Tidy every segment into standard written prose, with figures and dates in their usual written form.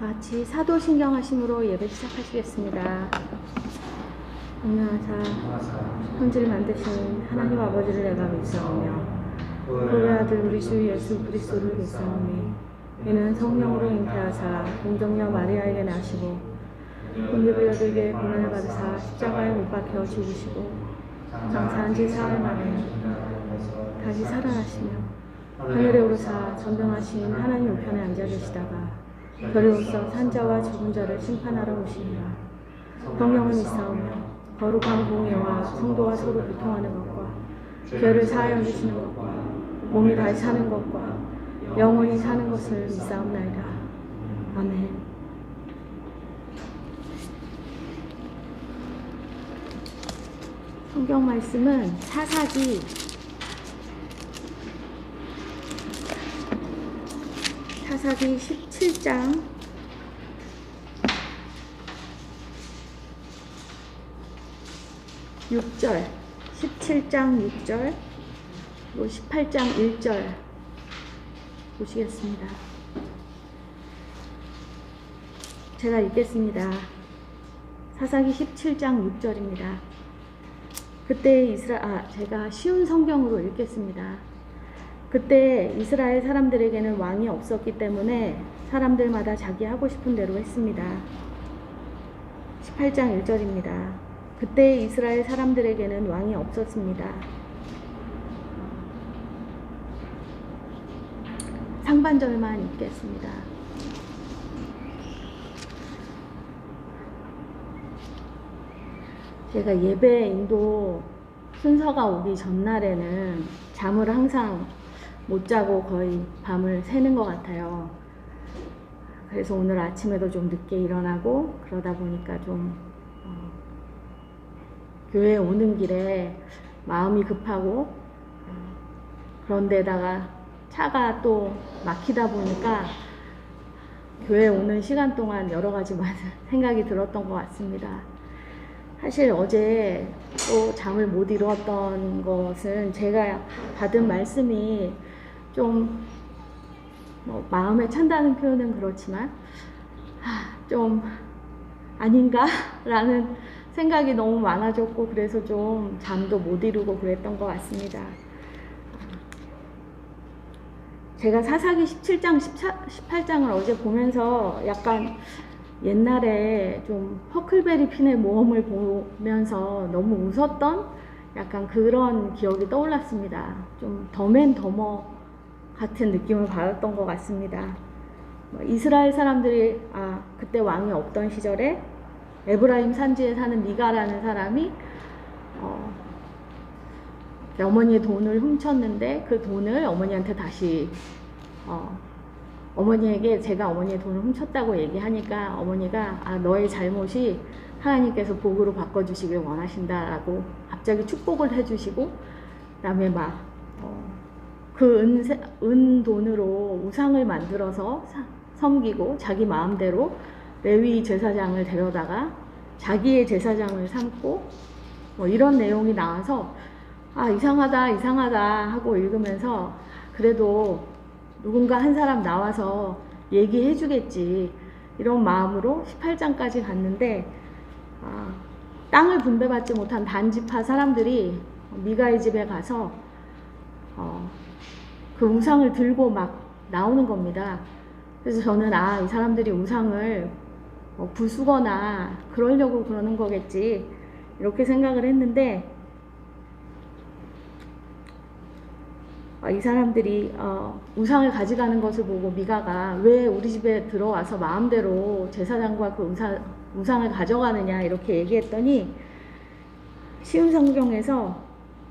같이 사도신경 하심으로 예배 시작하시겠습니다. 안녕하사 천지를 만드신 하나님 아버지를 내가 믿사오며 그의 아들 우리 주 예수 그리스도를 믿사오니 이는 성령으로 잉태하사 동정녀 마리아에게 나시고 본디브의 여들에게 고난을 받으사 십자가에 못 박혀 죽으시고 장사한 지 사흘 만에 다시 살아나시며 하늘에 오르사 전등하신 하나님 우편에 앉아 계시다가 별로서 산자와 죽은 자를 심판하러 오시니라. 성령을 믿사오며 거룩한 공예와 성도와 서로 교통하는 것과 죄를 사하여 주시는 것과 몸이 다시 사는 것과 영원히 사는 것을 믿사옵나이다. 아멘. 성경 말씀은 사사기 17장 6절 17장 6절 그리고 18장 1절 보시겠습니다. 제가 읽겠습니다. 사사기 17장 6절입니다. 그때 제가 쉬운 성경으로 읽겠습니다. 그때 이스라엘 사람들에게는 왕이 없었기 때문에 사람들마다 자기 하고 싶은 대로 했습니다. 18장 1절입니다. 그때 이스라엘 사람들에게는 왕이 없었습니다. 상반절만 읽겠습니다. 제가 예배 인도 순서가 오기 전날에는 잠을 항상 못 자고 거의 밤을 새는 것 같아요. 그래서 오늘 아침에도 좀 늦게 일어나고 그러다 보니까 좀 교회에 오는 길에 마음이 급하고 그런데다가 차가 또 막히다 보니까 교회에 오는 시간 동안 여러 가지 생각이 들었던 것 같습니다. 사실 어제 또 잠을 못 이루었던 것은 제가 받은 말씀이 좀 마음에 찬다는 표현은 그렇지만 좀 아닌가? 라는 생각이 너무 많아졌고 그래서 좀 잠도 못 이루고 그랬던 것 같습니다. 제가 사사기 17장, 18장을 어제 보면서 약간 옛날에 좀 허클베리 핀의 모험을 보면서 너무 웃었던 약간 그런 기억이 떠올랐습니다. 좀 더맨더머 같은 느낌을 받았던 것 같습니다. 이스라엘 사람들이 그때 왕이 없던 시절에 에브라임 산지에 사는 미가라는 사람이 어머니의 돈을 훔쳤는데 그 돈을 어머니한테 다시 어머니에게 제가 어머니의 돈을 훔쳤다고 얘기하니까 어머니가 너의 잘못이 하나님께서 복으로 바꿔주시길 원하신다라고 갑자기 축복을 해주시고 그다음에 그 은 돈으로 우상을 만들어서 섬기고 자기 마음대로 레위 제사장을 데려다가 자기의 제사장을 삼고 이런 내용이 나와서 이상하다 하고 읽으면서 그래도 누군가 한 사람 나와서 얘기해 주겠지 이런 마음으로 18장까지 갔는데 땅을 분배받지 못한 단지파 사람들이 미가의 집에 가서 그 우상을 들고 막 나오는 겁니다. 그래서 저는 이 사람들이 우상을 부수거나 그러려고 그러는 거겠지 이렇게 생각을 했는데 이 사람들이 우상을 가져가는 것을 보고 미가가 왜 우리 집에 들어와서 마음대로 제사장과 그 우상을 가져가느냐 이렇게 얘기했더니 쉬운 성경에서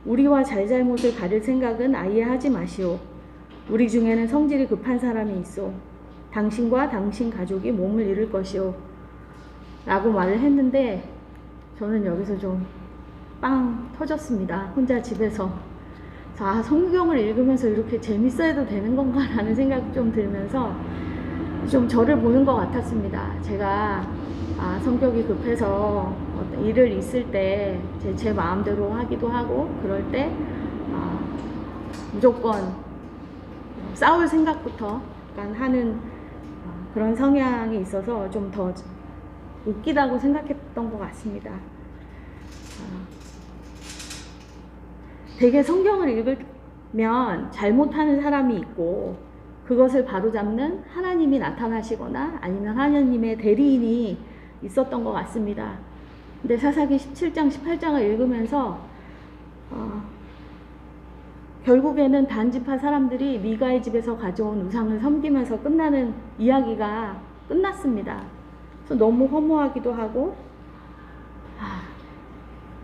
우리와 잘잘못을 가릴 생각은 아예 하지 마시오. 우리 중에는 성질이 급한 사람이 있어. 당신과 당신 가족이 몸을 잃을 것이오. 라고 말을 했는데 저는 여기서 좀 빵 터졌습니다. 혼자 집에서. 성경을 읽으면서 이렇게 재밌어해도 되는 건가 라는 생각이 좀 들면서 좀 저를 보는 것 같았습니다. 제가 성격이 급해서 어떤 일을 있을 때 제 마음대로 하기도 하고 그럴 때 무조건 싸울 생각부터 약간 하는 그런 성향이 있어서 좀 더 웃기다고 생각했던 것 같습니다. 되게 성경을 읽으면 잘못하는 사람이 있고 그것을 바로잡는 하나님이 나타나시거나 아니면 하나님의 대리인이 있었던 것 같습니다. 근데 사사기 17장 18장을 읽으면서 결국에는 단지파 사람들이 미가의 집에서 가져온 우상을 섬기면서 끝나는 이야기가 끝났습니다. 그래서 너무 허무하기도 하고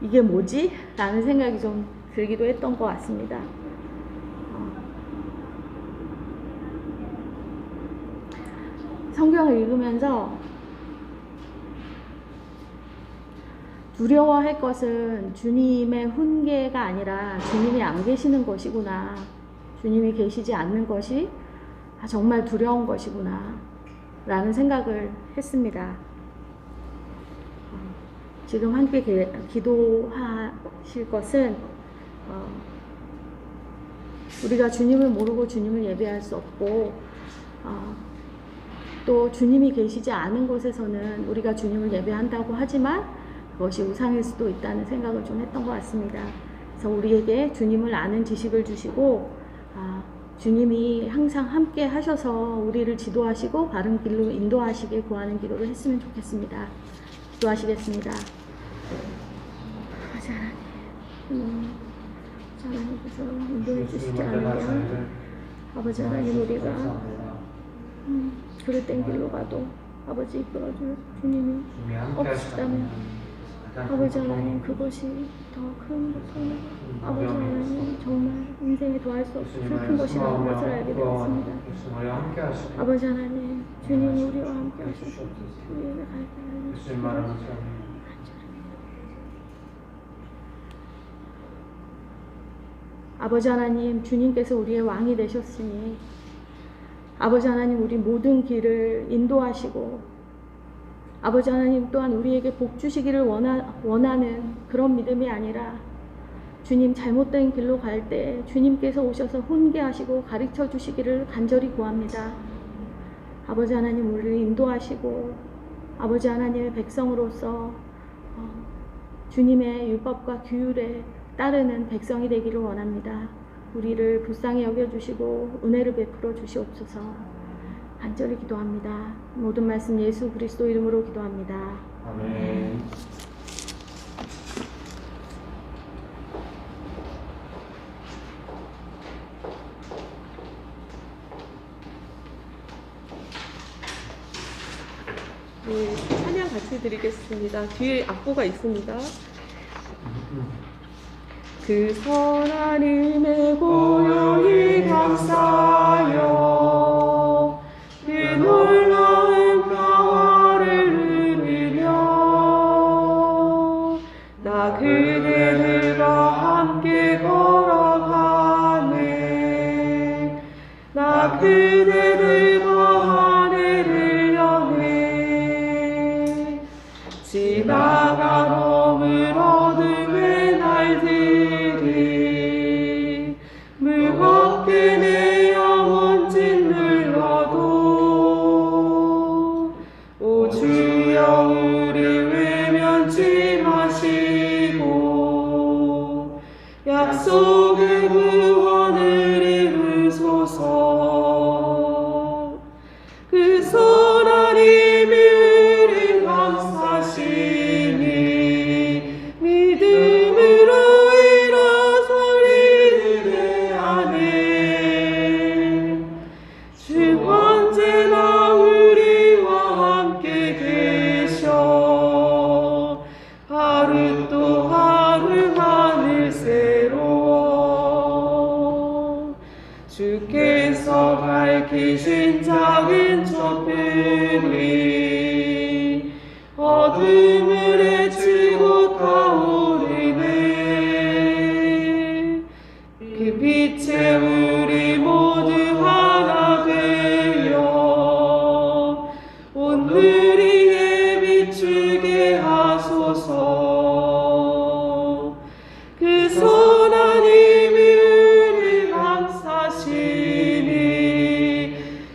이게 뭐지? 라는 생각이 좀 들기도 했던 것 같습니다. 성경을 읽으면서 두려워할 것은 주님의 훈계가 아니라 주님이 안 계시는 것이구나. 주님이 계시지 않는 것이 정말 두려운 것이구나. 라는 생각을 했습니다. 지금 함께 기도하실 것은 우리가 주님을 모르고 주님을 예배할 수 없고 또 주님이 계시지 않은 곳에서는 우리가 주님을 예배한다고 하지만 그것이 우상일 수도 있다는 생각을 좀 했던 것 같습니다. 그래서 우리에게 주님을 아는 지식을 주시고 주님이 항상 함께 하셔서 우리를 지도하시고 바른 길로 인도하시길 구하는 기도를 했으면 좋겠습니다. 기도하시겠습니다. 하나님께서 인도해 주시지 않으면 아버지 하나님 우리가 그릇된 길로 가도 아버지 이끌어줄 주님이 없으시다면 아버지 하나님 그것이 더 큰 고통 아버지 하나님 정말 인생에 더할 수 없이 슬픈 것이라는 것을 알게 되었습니다. 아버지 하나님 주님이 우리와 함께 하셔서 우리에게 갈게 하시옵소서. 아버지 하나님 주님께서 우리의 왕이 되셨으니 아버지 하나님 우리 모든 길을 인도하시고 아버지 하나님 또한 우리에게 복 주시기를 원하는 그런 믿음이 아니라 주님 잘못된 길로 갈 때 주님께서 오셔서 훈계하시고 가르쳐 주시기를 간절히 구합니다. 아버지 하나님 우리를 인도하시고 아버지 하나님의 백성으로서 주님의 율법과 규율에 따르는 백성이 되기를 원합니다. 우리를 불쌍히 여겨주시고 은혜를 베풀어 주시옵소서. 간절히 기도합니다. 모든 말씀 예수 그리스도 이름으로 기도합니다. 아멘. 네, 찬양 같이 드리겠습니다. 뒤에 악보가 있습니다. 그 선한 힘에 고요히 감싸여 그 놀라운 평화를 누리며 나 그대들과 함께 걸어가네 나 그대들과 하늘을 여네 지나간 어물 어둠의 날들이 무겁게 내 영혼 짓눌러도 오 주여 우리 외면치 마시고 약속의 구원을 이루소서 그 선한 힘이 우리 감싸시니 믿음으로 일어서리 내 안에 주 언제나 우리와 함께 계셔 하루 또 하루 하늘 새로워 주께서 밝히신 작은 촛불이 어둠을 헤치고 타오르네 그 빛에 우리 모두 하나 되어 온누리에 비추게 하소서 그 선한 힘이 우리 감싸시니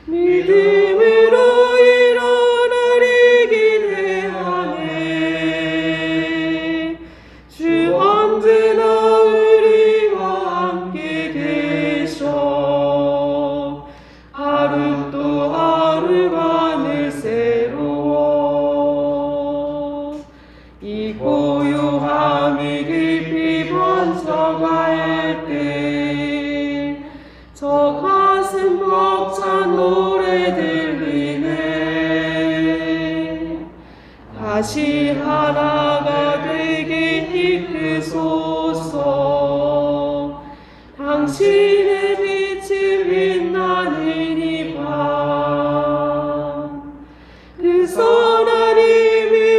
믿음으로 다시 하나가 되게 이끄소서. 당신의 빛을 빛나는 이 밤, 그 선한 힘이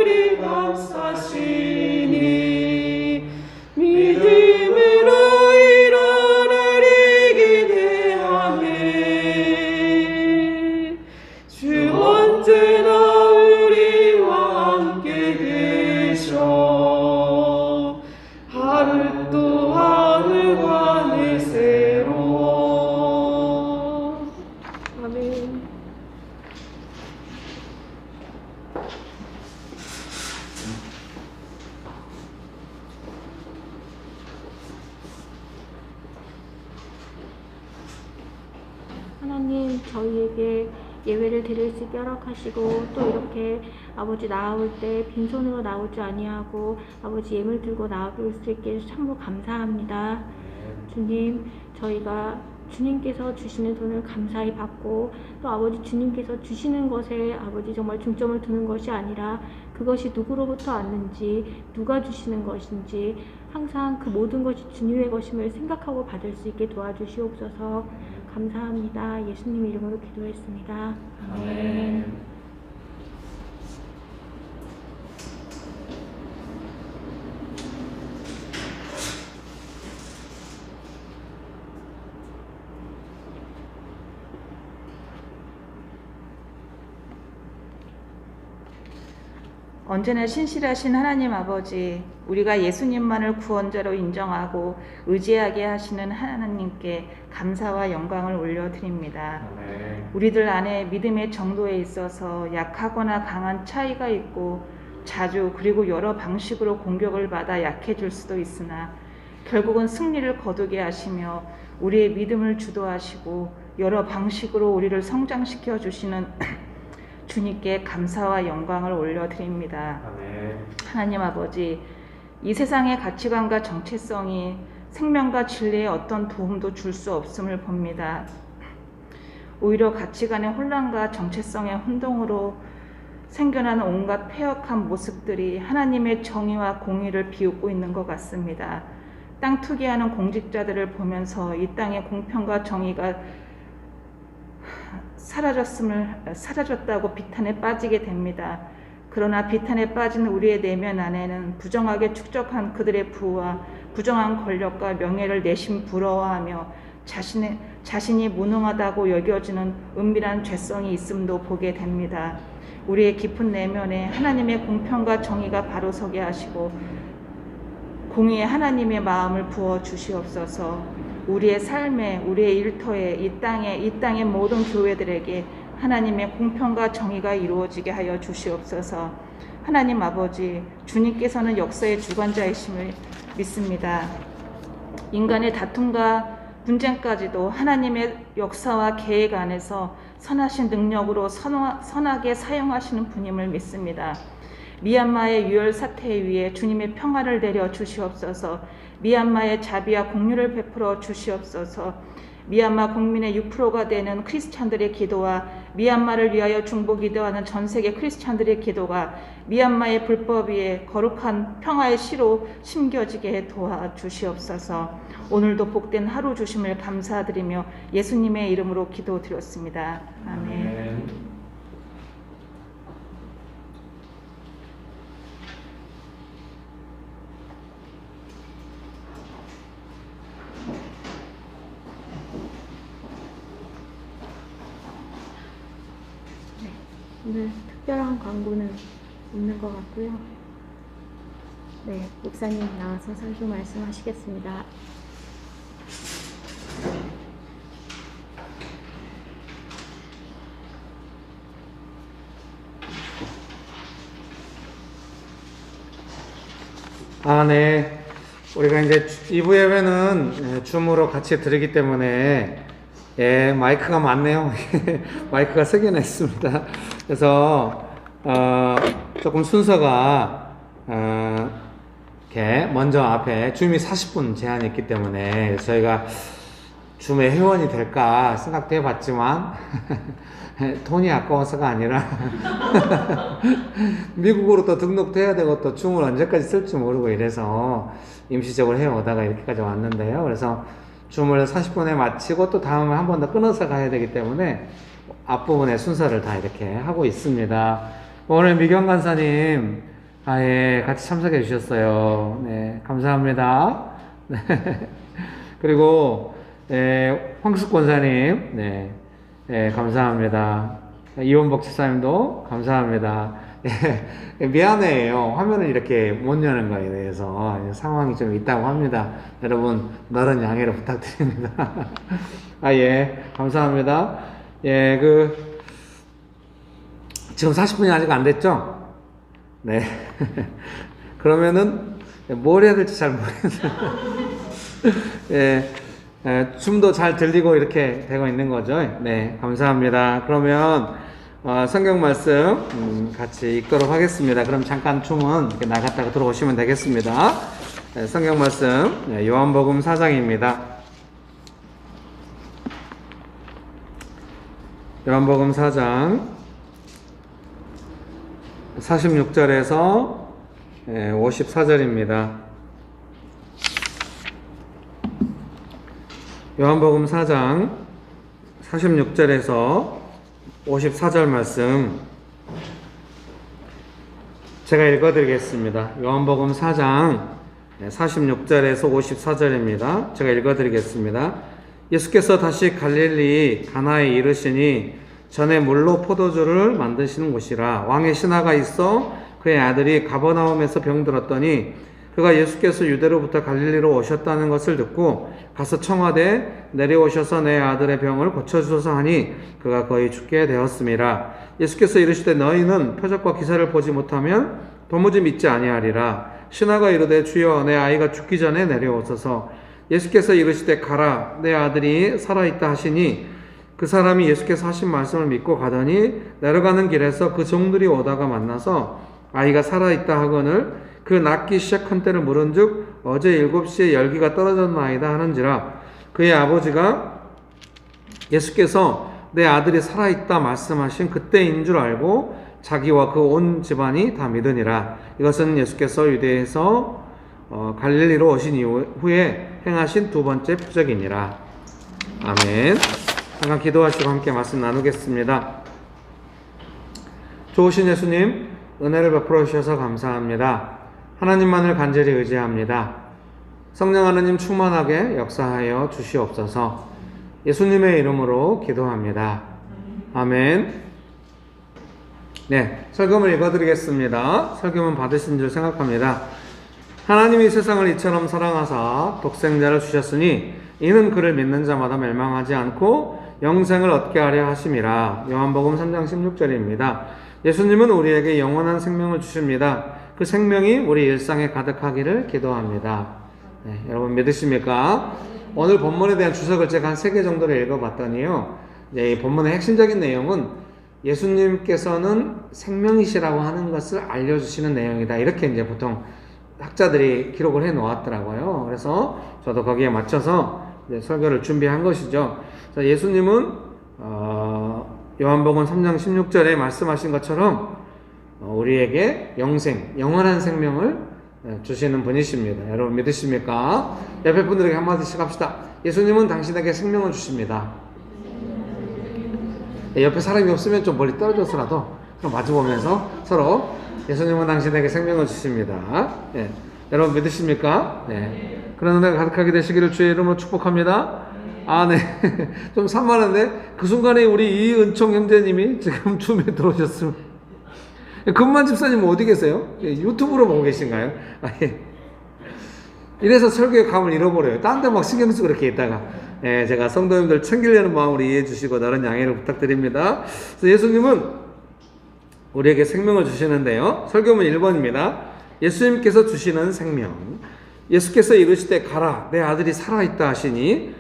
우리 감싸시니 믿음으로 일어나리 기대하네. 주 언제나 우리와 함께 계셔. 하루 또 하루가 늘 새로워. 아멘. 하나님, 저희에게 예배를 드릴 수 있게 허락하시고 또 이렇게 아버지 나올 때 빈손으로 나오지 아니하고 아버지 예물 들고 나올 수 있게 해주셔서 참으로 감사합니다. 주님, 저희가 주님께서 주시는 돈을 감사히 받고 또 아버지 주님께서 주시는 것에 아버지 정말 중점을 두는 것이 아니라 그것이 누구로부터 왔는지 누가 주시는 것인지 항상 그 모든 것이 주님의 것임을 생각하고 받을 수 있게 도와주시옵소서. 감사합니다. 예수님 이름으로 기도했습니다. 아멘. 언제나 신실하신 하나님 아버지, 우리가 예수님만을 구원자로 인정하고 의지하게 하시는 하나님께 감사와 영광을 올려드립니다. 우리들 안에 믿음의 정도에 있어서 약하거나 강한 차이가 있고 자주 그리고 여러 방식으로 공격을 받아 약해질 수도 있으나 결국은 승리를 거두게 하시며 우리의 믿음을 주도하시고 여러 방식으로 우리를 성장시켜 주시는 주님께 감사와 영광을 올려드립니다. 아멘. 하나님 아버지, 이 세상의 가치관과 정체성이 생명과 진리에 어떤 도움도 줄 수 없음을 봅니다. 오히려 가치관의 혼란과 정체성의 혼동으로 생겨나는 온갖 패역한 모습들이 하나님의 정의와 공의를 비웃고 있는 것 같습니다. 땅 투기하는 공직자들을 보면서 이 땅의 공평과 정의가 사라졌다고 비탄에 빠지게 됩니다. 그러나 비탄에 빠진 우리의 내면 안에는 부정하게 축적한 그들의 부와 부정한 권력과 명예를 내심 부러워하며 자신이 무능하다고 여겨지는 은밀한 죄성이 있음도 보게 됩니다. 우리의 깊은 내면에 하나님의 공평과 정의가 바로 서게 하시고 공의의 하나님의 마음을 부어 주시옵소서. 우리의 삶에, 우리의 일터에, 이 땅의 모든 교회들에게 하나님의 공평과 정의가 이루어지게 하여 주시옵소서. 하나님 아버지, 주님께서는 역사의 주관자이심을 믿습니다. 인간의 다툼과 분쟁까지도 하나님의 역사와 계획 안에서 선하신 능력으로 선하게 사용하시는 분임을 믿습니다. 미얀마의 유혈 사태 위에 주님의 평화를 내려 주시옵소서. 미얀마의 자비와 공유를 베풀어 주시옵소서. 미얀마 국민의 6%가 되는 크리스찬들의 기도와 미얀마를 위하여 중보 기도하는 전 세계 크리스찬들의 기도가 미얀마의 불법 위에 거룩한 평화의 시로 심겨지게 도와주시옵소서. 오늘도 복된 하루 주심을 감사드리며 예수님의 이름으로 기도드렸습니다. 아멘. 오늘 특별한 광고는 없는 것 같고요. 네, 목사님 나와서 설교 말씀하시겠습니다. 네. 우리가 이제 2부 예배는 줌으로 같이 드리기 때문에 마이크가 많네요. 마이크가 3개나 있습니다. 그래서 조금 순서가 이렇게 먼저 앞에 줌이 40분 제한이 있기 때문에 저희가 줌의 회원이 될까 생각도 해봤지만 돈이 아까워서가 아니라 미국으로 또 등록도 해야 되고 또 줌을 언제까지 쓸지 모르고 이래서 임시적으로 해오다가 이렇게까지 왔는데요. 그래서 줌을 40분에 마치고 또 다음에 한 번 더 끊어서 가야 되기 때문에 앞부분의 순서를 다 이렇게 하고 있습니다. 오늘 미경 간사님 예, 같이 참석해 주셨어요. 네, 감사합니다. 네. 그리고 황숙 권사님, 네, 감사합니다. 이원복 집사님도 감사합니다. 미안해요. 화면을 이렇게 못 여는 거에 대해서 상황이 좀 있다고 합니다. 여러분, 너른 양해를 부탁드립니다. 예, 감사합니다. 예, 지금 40분이 아직 안 됐죠? 네. 그러면은, 뭘 해야 될지 잘 모르겠어요. 예, 춤도 잘 들리고 이렇게 되고 있는 거죠. 네, 감사합니다. 그러면, 성경 말씀, 같이 읽도록 하겠습니다. 그럼 잠깐 춤은 이렇게 나갔다가 들어오시면 되겠습니다. 네, 성경 말씀, 요한복음 4장입니다. 요한복음 4장, 46절에서 54절입니다. 요한복음 4장 46절에서 54절 말씀 제가 읽어드리겠습니다. 요한복음 4장 46절에서 54절입니다. 제가 읽어드리겠습니다. 예수께서 다시 갈릴리 가나에 이르시니 전에 물로 포도주를 만드시는 곳이라. 왕의 신하가 있어 그의 아들이 가버나움에서 병들었더니 그가 예수께서 유대로부터 갈릴리로 오셨다는 것을 듣고 가서 청하되 내려오셔서 내 아들의 병을 고쳐주소서 하니 그가 거의 죽게 되었음이라. 예수께서 이르시되 너희는 표적과 기사를 보지 못하면 도무지 믿지 아니하리라. 신하가 이르되 주여 내 아이가 죽기 전에 내려오소서. 예수께서 이르시되 가라 내 아들이 살아있다 하시니 그 사람이 예수께서 하신 말씀을 믿고 가더니 내려가는 길에서 그 종들이 오다가 만나서 아이가 살아있다 하거늘 그 낫기 시작한 때를 물은즉 어제 7시에 열기가 떨어졌나이다 하는지라. 그의 아버지가 예수께서 내 아들이 살아있다 말씀하신 그때인 줄 알고 자기와 그 온 집안이 다 믿으니라. 이것은 예수께서 유대에서 갈릴리로 오신 이후에 행하신 두 번째 표적이니라. 아멘. 잠깐 기도하시고 함께 말씀 나누겠습니다. 좋으신 예수님, 은혜를 베풀어 주셔서 감사합니다. 하나님만을 간절히 의지합니다. 성령 하나님 충만하게 역사하여 주시옵소서. 예수님의 이름으로 기도합니다. 아멘. 네, 설교문 읽어드리겠습니다. 설교문 받으신 줄 생각합니다. 하나님이 세상을 이처럼 사랑하사 독생자를 주셨으니 이는 그를 믿는 자마다 멸망하지 않고 영생을 얻게 하려 하심이라. 요한복음 3장 16절입니다. 예수님은 우리에게 영원한 생명을 주십니다. 그 생명이 우리 일상에 가득하기를 기도합니다. 네, 여러분 믿으십니까? 오늘 본문에 대한 주석을 제가 한 3개 정도를 읽어봤더니요. 이 본문의 핵심적인 내용은 예수님께서는 생명이시라고 하는 것을 알려주시는 내용이다. 이렇게 이제 보통 학자들이 기록을 해 놓았더라고요. 그래서 저도 거기에 맞춰서 설교를 준비한 것이죠. 자, 예수님은 요한복음 3장 16절에 말씀하신 것처럼 우리에게 영원한 생명을 주시는 분이십니다. 여러분 믿으십니까? 옆에 분들에게 한마디씩 합시다. 예수님은 당신에게 생명을 주십니다. 옆에 사람이 없으면 좀 멀리 떨어져서라도 그럼 마주보면서 서로 예수님은 당신에게 생명을 주십니다. 네. 여러분 믿으십니까? 네. 그런 은혜가 가득하게 되시기를 주의 이름으로 축복합니다. 아, 네. 좀 산만한데 그 순간에 우리 이은총 형제님이 지금 줌에 들어오셨습니다. 금만 집사님은 어디 계세요? 유튜브로 보고 계신가요? 아, 예. 이래서 설교의 감을 잃어버려요. 딴 데 막 신경 쓰고 그렇게 있다가. 예, 제가 성도님들 챙기려는 마음으로 이해해 주시고 나른 양해를 부탁드립니다. 그래서 예수님은 우리에게 생명을 주시는데요. 설교문 1번입니다. 예수님께서 주시는 생명. 예수께서 이르시되 가라 내 아들이 살아있다 하시니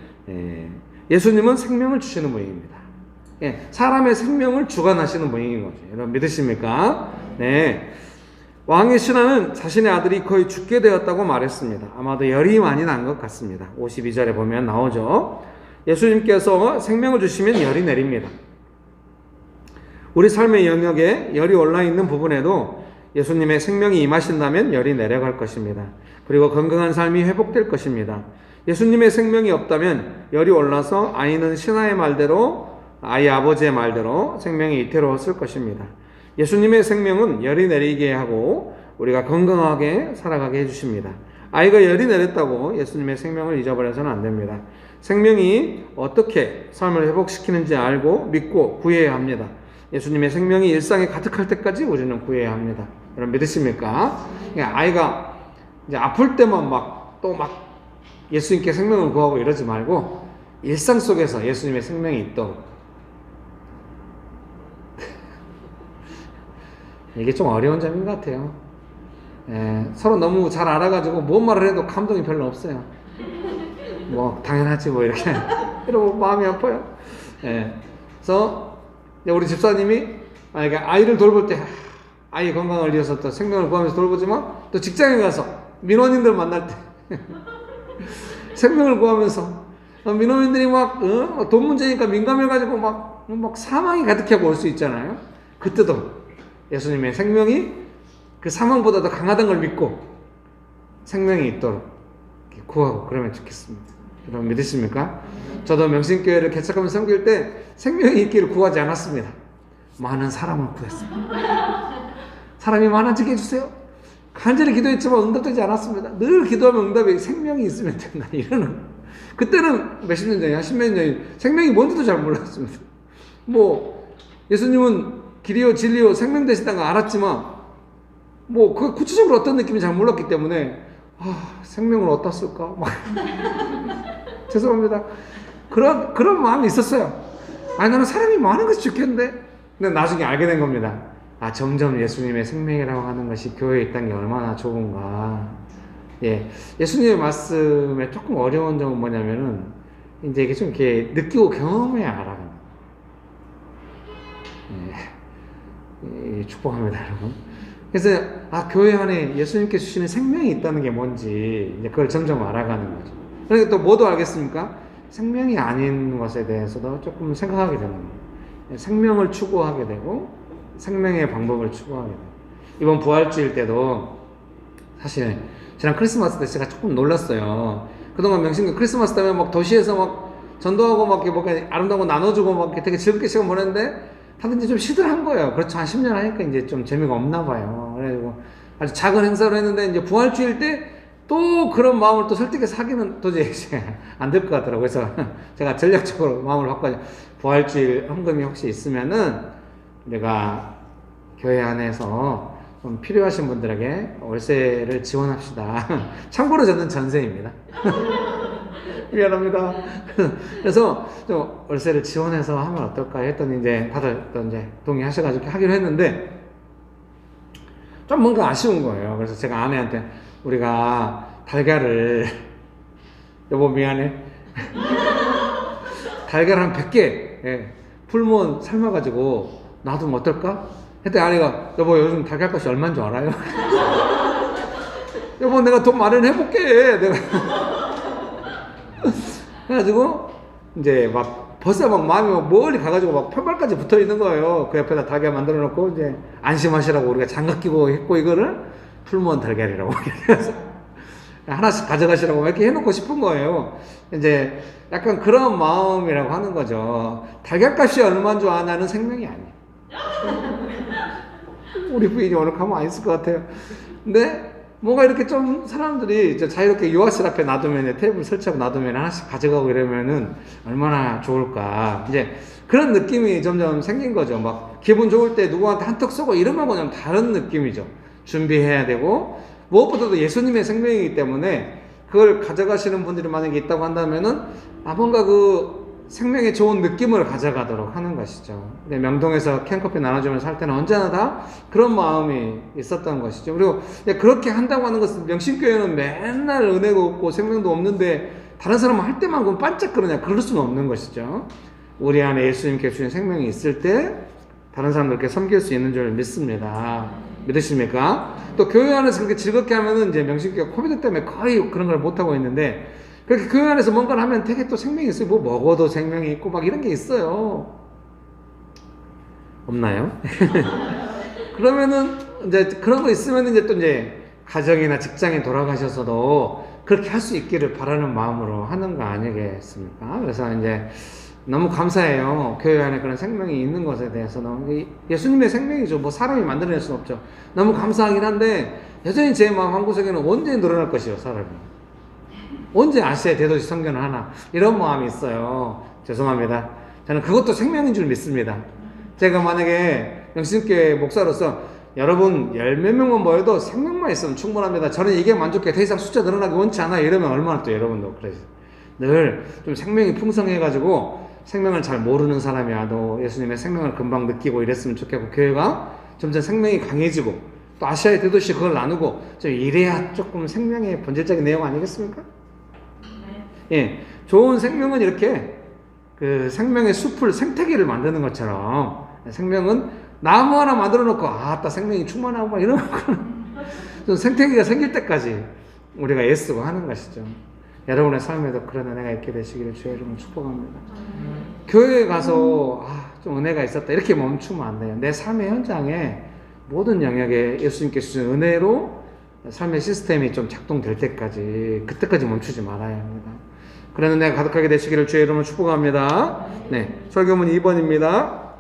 예수님은 생명을 주시는 분입니다. 예, 사람의 생명을 주관하시는 분인 거죠. 여러분 믿으십니까? 네. 왕의 신하는 자신의 아들이 거의 죽게 되었다고 말했습니다. 아마도 열이 많이 난 것 같습니다. 52절에 보면 나오죠. 예수님께서 생명을 주시면 열이 내립니다. 우리 삶의 영역에 열이 올라 있는 부분에도 예수님의 생명이 임하신다면 열이 내려갈 것입니다. 그리고 건강한 삶이 회복될 것입니다. 예수님의 생명이 없다면 열이 올라서 아이는 신하의 말대로, 아이 아버지의 말대로 생명이 이태로웠을 것입니다. 예수님의 생명은 열이 내리게 하고 우리가 건강하게 살아가게 해주십니다. 아이가 열이 내렸다고 예수님의 생명을 잊어버려서는 안 됩니다. 생명이 어떻게 삶을 회복시키는지 알고 믿고 구해야 합니다. 예수님의 생명이 일상에 가득할 때까지 우리는 구해야 합니다. 여러분 믿으십니까? 아이가 이제 아플 때만 또 예수님께 생명을 구하고 이러지 말고 일상 속에서 예수님의 생명이 있도록. 이게 좀 어려운 점인 것 같아요. 서로 너무 잘 알아가지고 뭔 말을 해도 감동이 별로 없어요. 뭐 당연하지 뭐 이렇게 이러고 마음이 아파요. 그래서 우리 집사님이 만약에 아이를 돌볼 때 아이 건강을 위해서 또 생명을 구하면서 돌보지만 또 직장에 가서 민원인들 만날 때 생명을 구하면서 민원인들이 돈 문제니까 민감해가지고 막 사망이 가득하고 올 수 있잖아요. 그때도 예수님의 생명이 그 사망보다 더 강하다는 걸 믿고 생명이 있도록 구하고 그러면 좋겠습니다. 여러분 믿으십니까? 저도 명신교회를 개척하면서 섬길 때 생명이 있기를 구하지 않았습니다. 많은 사람을 구했습니다. 사람이 많아지게 해주세요. 간절히 기도했지만 응답되지 않았습니다. 늘 기도하면 응답이 생명이 있으면 된다. 이러는. 그때는 몇십 년 전이야, 십몇 년 생명이 뭔지도 잘 몰랐습니다. 예수님은 길이요 진리요 생명 되시다는 걸 알았지만 그 구체적으로 어떤 느낌인지 잘 몰랐기 때문에 생명을 어디다 쓸까? 죄송합니다. 그런 마음이 있었어요. 나는 사람이 많은 것이 좋겠는데. 근데 나중에 알게 된 겁니다. 점점 예수님의 생명이라고 하는 것이 교회에 있다는 게 얼마나 좋은가. 예수님의 말씀에 조금 어려운 점은 뭐냐면은 이제 이게 좀 이렇게 느끼고 경험해야 알아갑니다. 축복합니다, 여러분. 그래서 교회 안에 예수님께 주시는 생명이 있다는 게 뭔지 이제 그걸 점점 알아가는 거죠. 그러니까 또 뭐도 알겠습니까? 생명이 아닌 것에 대해서도 조금 생각하게 되는 거예요. 생명을 추구하게 되고 생명의 방법을 추구하게 돼요. 이번 부활주일 때도 사실 지난 크리스마스 때 제가 조금 놀랐어요. 그동안 명신교 크리스마스 때문에 도시에서 전도하고 아름다운 거 나눠주고 되게 즐겁게 시간 보냈는데 다들 이제 좀 시들한 거예요. 그렇죠. 한 10년 하니까 이제 좀 재미가 없나 봐요. 그래가지고 아주 작은 행사로 했는데 이제 부활주일 때 또 그런 마음을 또 설득해서 하기는 도저히 안 될 것 같더라고요. 그래서 제가 전략적으로 마음을 바꿔서 부활주일 헌금이 혹시 있으면은 내가 교회 안에서 좀 필요하신 분들에게 월세를 지원합시다. 참고로 저는 전세입니다. 미안합니다. 그래서 좀 월세를 지원해서 하면 어떨까 했더니 이제 다들 또 이제 동의하셔가지고 하기로 했는데 좀 뭔가 아쉬운 거예요. 그래서 제가 아내한테 우리가 달걀을 여보 미안해 달걀 한 100개 풀무원 삶아가지고 놔두면 어떨까? 했더니 아내가 여보 요즘 달걀값이 얼마인 줄 알아요? 여보 내가 돈 마련해볼게 내가 그래가지고 이제 벌써 마음이 멀리 가가지고 편발까지 붙어 있는 거예요. 그 옆에다 달걀 만들어 놓고 이제 안심하시라고 우리가 장갑 끼고 했고 이거를 풀무원 달걀이라고 그래서 하나씩 가져가시라고 이렇게 해놓고 싶은 거예요. 이제 약간 그런 마음이라고 하는 거죠. 달걀값이 얼마인 줄 아냐는 생명이 아니에요. 우리 부인이 오늘 가면 안 있을 것 같아요. 근데 뭔가 이렇게 좀 사람들이 자유롭게 유아실 앞에 놔두면 테이블 설치하고 놔두면 하나씩 가져가고 이러면은 얼마나 좋을까. 이제 그런 느낌이 점점 생긴 거죠. 기분 좋을 때 누구한테 한턱 쏘고 이런 거는 좀 다른 느낌이죠. 준비해야 되고 무엇보다도 예수님의 생명이기 때문에 그걸 가져가시는 분들이 만약에 있다고 한다면은 뭔가 그 생명의 좋은 느낌을 가져가도록 하는 것이죠. 근데 명동에서 캔커피 나눠주면서 할 때는 언제나 다 그런 마음이 있었던 것이죠. 그리고 그렇게 한다고 하는 것은 명신교회는 맨날 은혜가 없고 생명도 없는데 다른 사람은 할 때만 그럼 반짝거리냐 그럴 수는 없는 것이죠. 우리 안에 예수님께 주신 생명이 있을 때 다른 사람들께 섬길 수 있는 줄 믿습니다. 믿으십니까? 또 교회 안에서 그렇게 즐겁게 하면은 이제 명신교회가 코비드 때문에 거의 그런 걸 못하고 있는데 그렇게 교회 안에서 뭔가를 하면 되게 또 생명이 있어요. 먹어도 생명이 있고 이런 게 있어요. 없나요? 그러면은 이제 그런 거 있으면 이제 또 이제 가정이나 직장에 돌아가셔서도 그렇게 할 수 있기를 바라는 마음으로 하는 거 아니겠습니까? 그래서 이제 너무 감사해요. 교회 안에 그런 생명이 있는 것에 대해서 너무 예수님의 생명이죠. 뭐 사람이 만들어낼 수는 없죠. 너무 감사하긴 한데 여전히 제 마음 한구석에는 언제 늘어날 것이요, 사람이. 언제 아시아의 대도시 성전을 하나 이런 마음이 있어요. 죄송합니다. 저는 그것도 생명인 줄 믿습니다. 제가 만약에 영신교회 목사로서 여러분 10몇 명만 모여도 생명만 있으면 충분합니다. 저는 이게 만족해. 더 이상 숫자 늘어나기 원치 않아요. 이러면 얼마나 또 여러분도 그러세요. 늘 좀 생명이 풍성해가지고 생명을 잘 모르는 사람이라도 예수님의 생명을 금방 느끼고 이랬으면 좋겠고, 교회가 점점 생명이 강해지고 또 아시아의 대도시 그걸 나누고 좀 이래야 조금 생명의 본질적인 내용 아니겠습니까? 예, 좋은 생명은 이렇게 그 생명의 숲을 생태계를 만드는 것처럼 생명은 나무 하나 만들어 놓고 아따 생명이 충만하고 막 이런 좀 생태계가 생길 때까지 우리가 애쓰고 하는 것이죠. 여러분의 삶에도 그런 은혜가 있게 되시기를 주의 이름으로 축복합니다. 교회에 가서 좀 은혜가 있었다 이렇게 멈추면 안 돼요. 내 삶의 현장에 모든 영역에 예수님께서 주신 은혜로 삶의 시스템이 좀 작동될 때까지, 그때까지 멈추지 말아야 합니다. 그런 은혜가 가득하게 되시기를 주의 이름으로 축복합니다. 네, 설교문 2번입니다.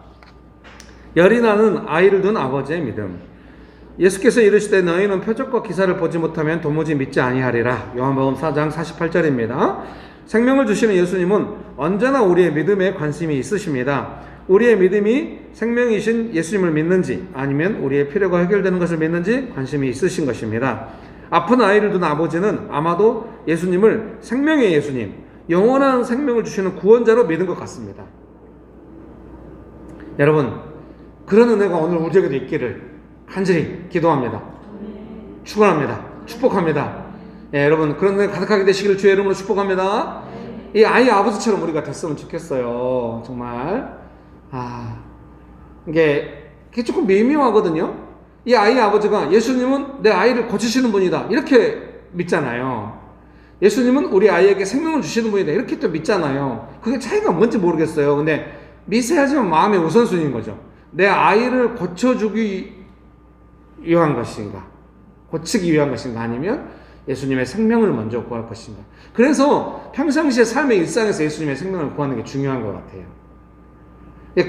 열이 나는 아이를 둔 아버지의 믿음. 예수께서 이르시되 너희는 표적과 기사를 보지 못하면 도무지 믿지 아니하리라. 요한복음 4장 48절입니다. 생명을 주시는 예수님은 언제나 우리의 믿음에 관심이 있으십니다. 우리의 믿음이 생명이신 예수님을 믿는지 아니면 우리의 필요가 해결되는 것을 믿는지 관심이 있으신 것입니다. 아픈 아이를 둔 아버지는 아마도 예수님을 생명의 예수님, 영원한 생명을 주시는 구원자로 믿은 것 같습니다. 여러분, 그런 은혜가 오늘 우리에게도 있기를 간절히 기도합니다. 축원합니다. 축복합니다. 예, 여러분 그런 은혜 가득하게 되시기를 주의 이름으로 축복합니다. 이 아이 아버지처럼 우리가 됐으면 좋겠어요. 정말 이게 조금 미묘하거든요. 이 아이 아버지가 예수님은 내 아이를 고치시는 분이다 이렇게 믿잖아요. 예수님은 우리 아이에게 생명을 주시는 분이다 이렇게 또 믿잖아요. 그게 차이가 뭔지 모르겠어요. 근데 미세하지만 마음의 우선순위인 거죠. 내 아이를 고쳐주기 위한 것인가, 고치기 위한 것인가, 아니면 예수님의 생명을 먼저 구할 것인가. 그래서 평상시에 삶의 일상에서 예수님의 생명을 구하는 게 중요한 것 같아요.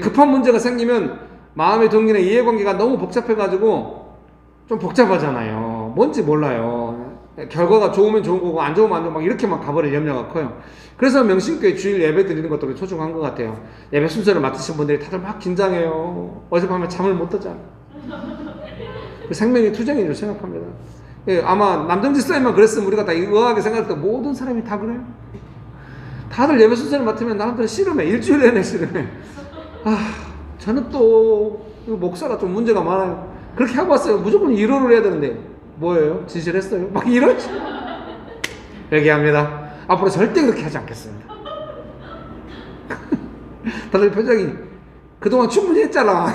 급한 문제가 생기면 마음의 동기나 이해관계가 너무 복잡해가지고 좀 복잡하잖아요. 뭔지 몰라요. 결과가 좋으면 좋은 거고 안 좋으면 안 좋고 막 이렇게 막 가버릴 염려가 커요. 그래서 명신교회 주일 예배 드리는 것도 소중한 것 같아요. 예배 순서를 맡으신 분들이 다들 막 긴장해요. 어젯밤에 잠을 못 자잖아. 그 생명의 투쟁인 줄 생각합니다. 예, 아마 남정지 쌤만 그랬으면 우리가 다 의아하게 생각할 때 모든 사람이 다 그래요. 다들 예배 순서를 맡으면 나한테는 씨름해. 일주일 내내 씨름해. 저는 또 목사가 좀 문제가 많아요. 그렇게 하고 왔어요. 무조건 1호를 해야 되는데 뭐예요? 진실했어요? 막 이러지. 얘기합니다. 앞으로 절대 그렇게 하지 않겠습니다. 다들 표정이 그동안 충분히 했잖아.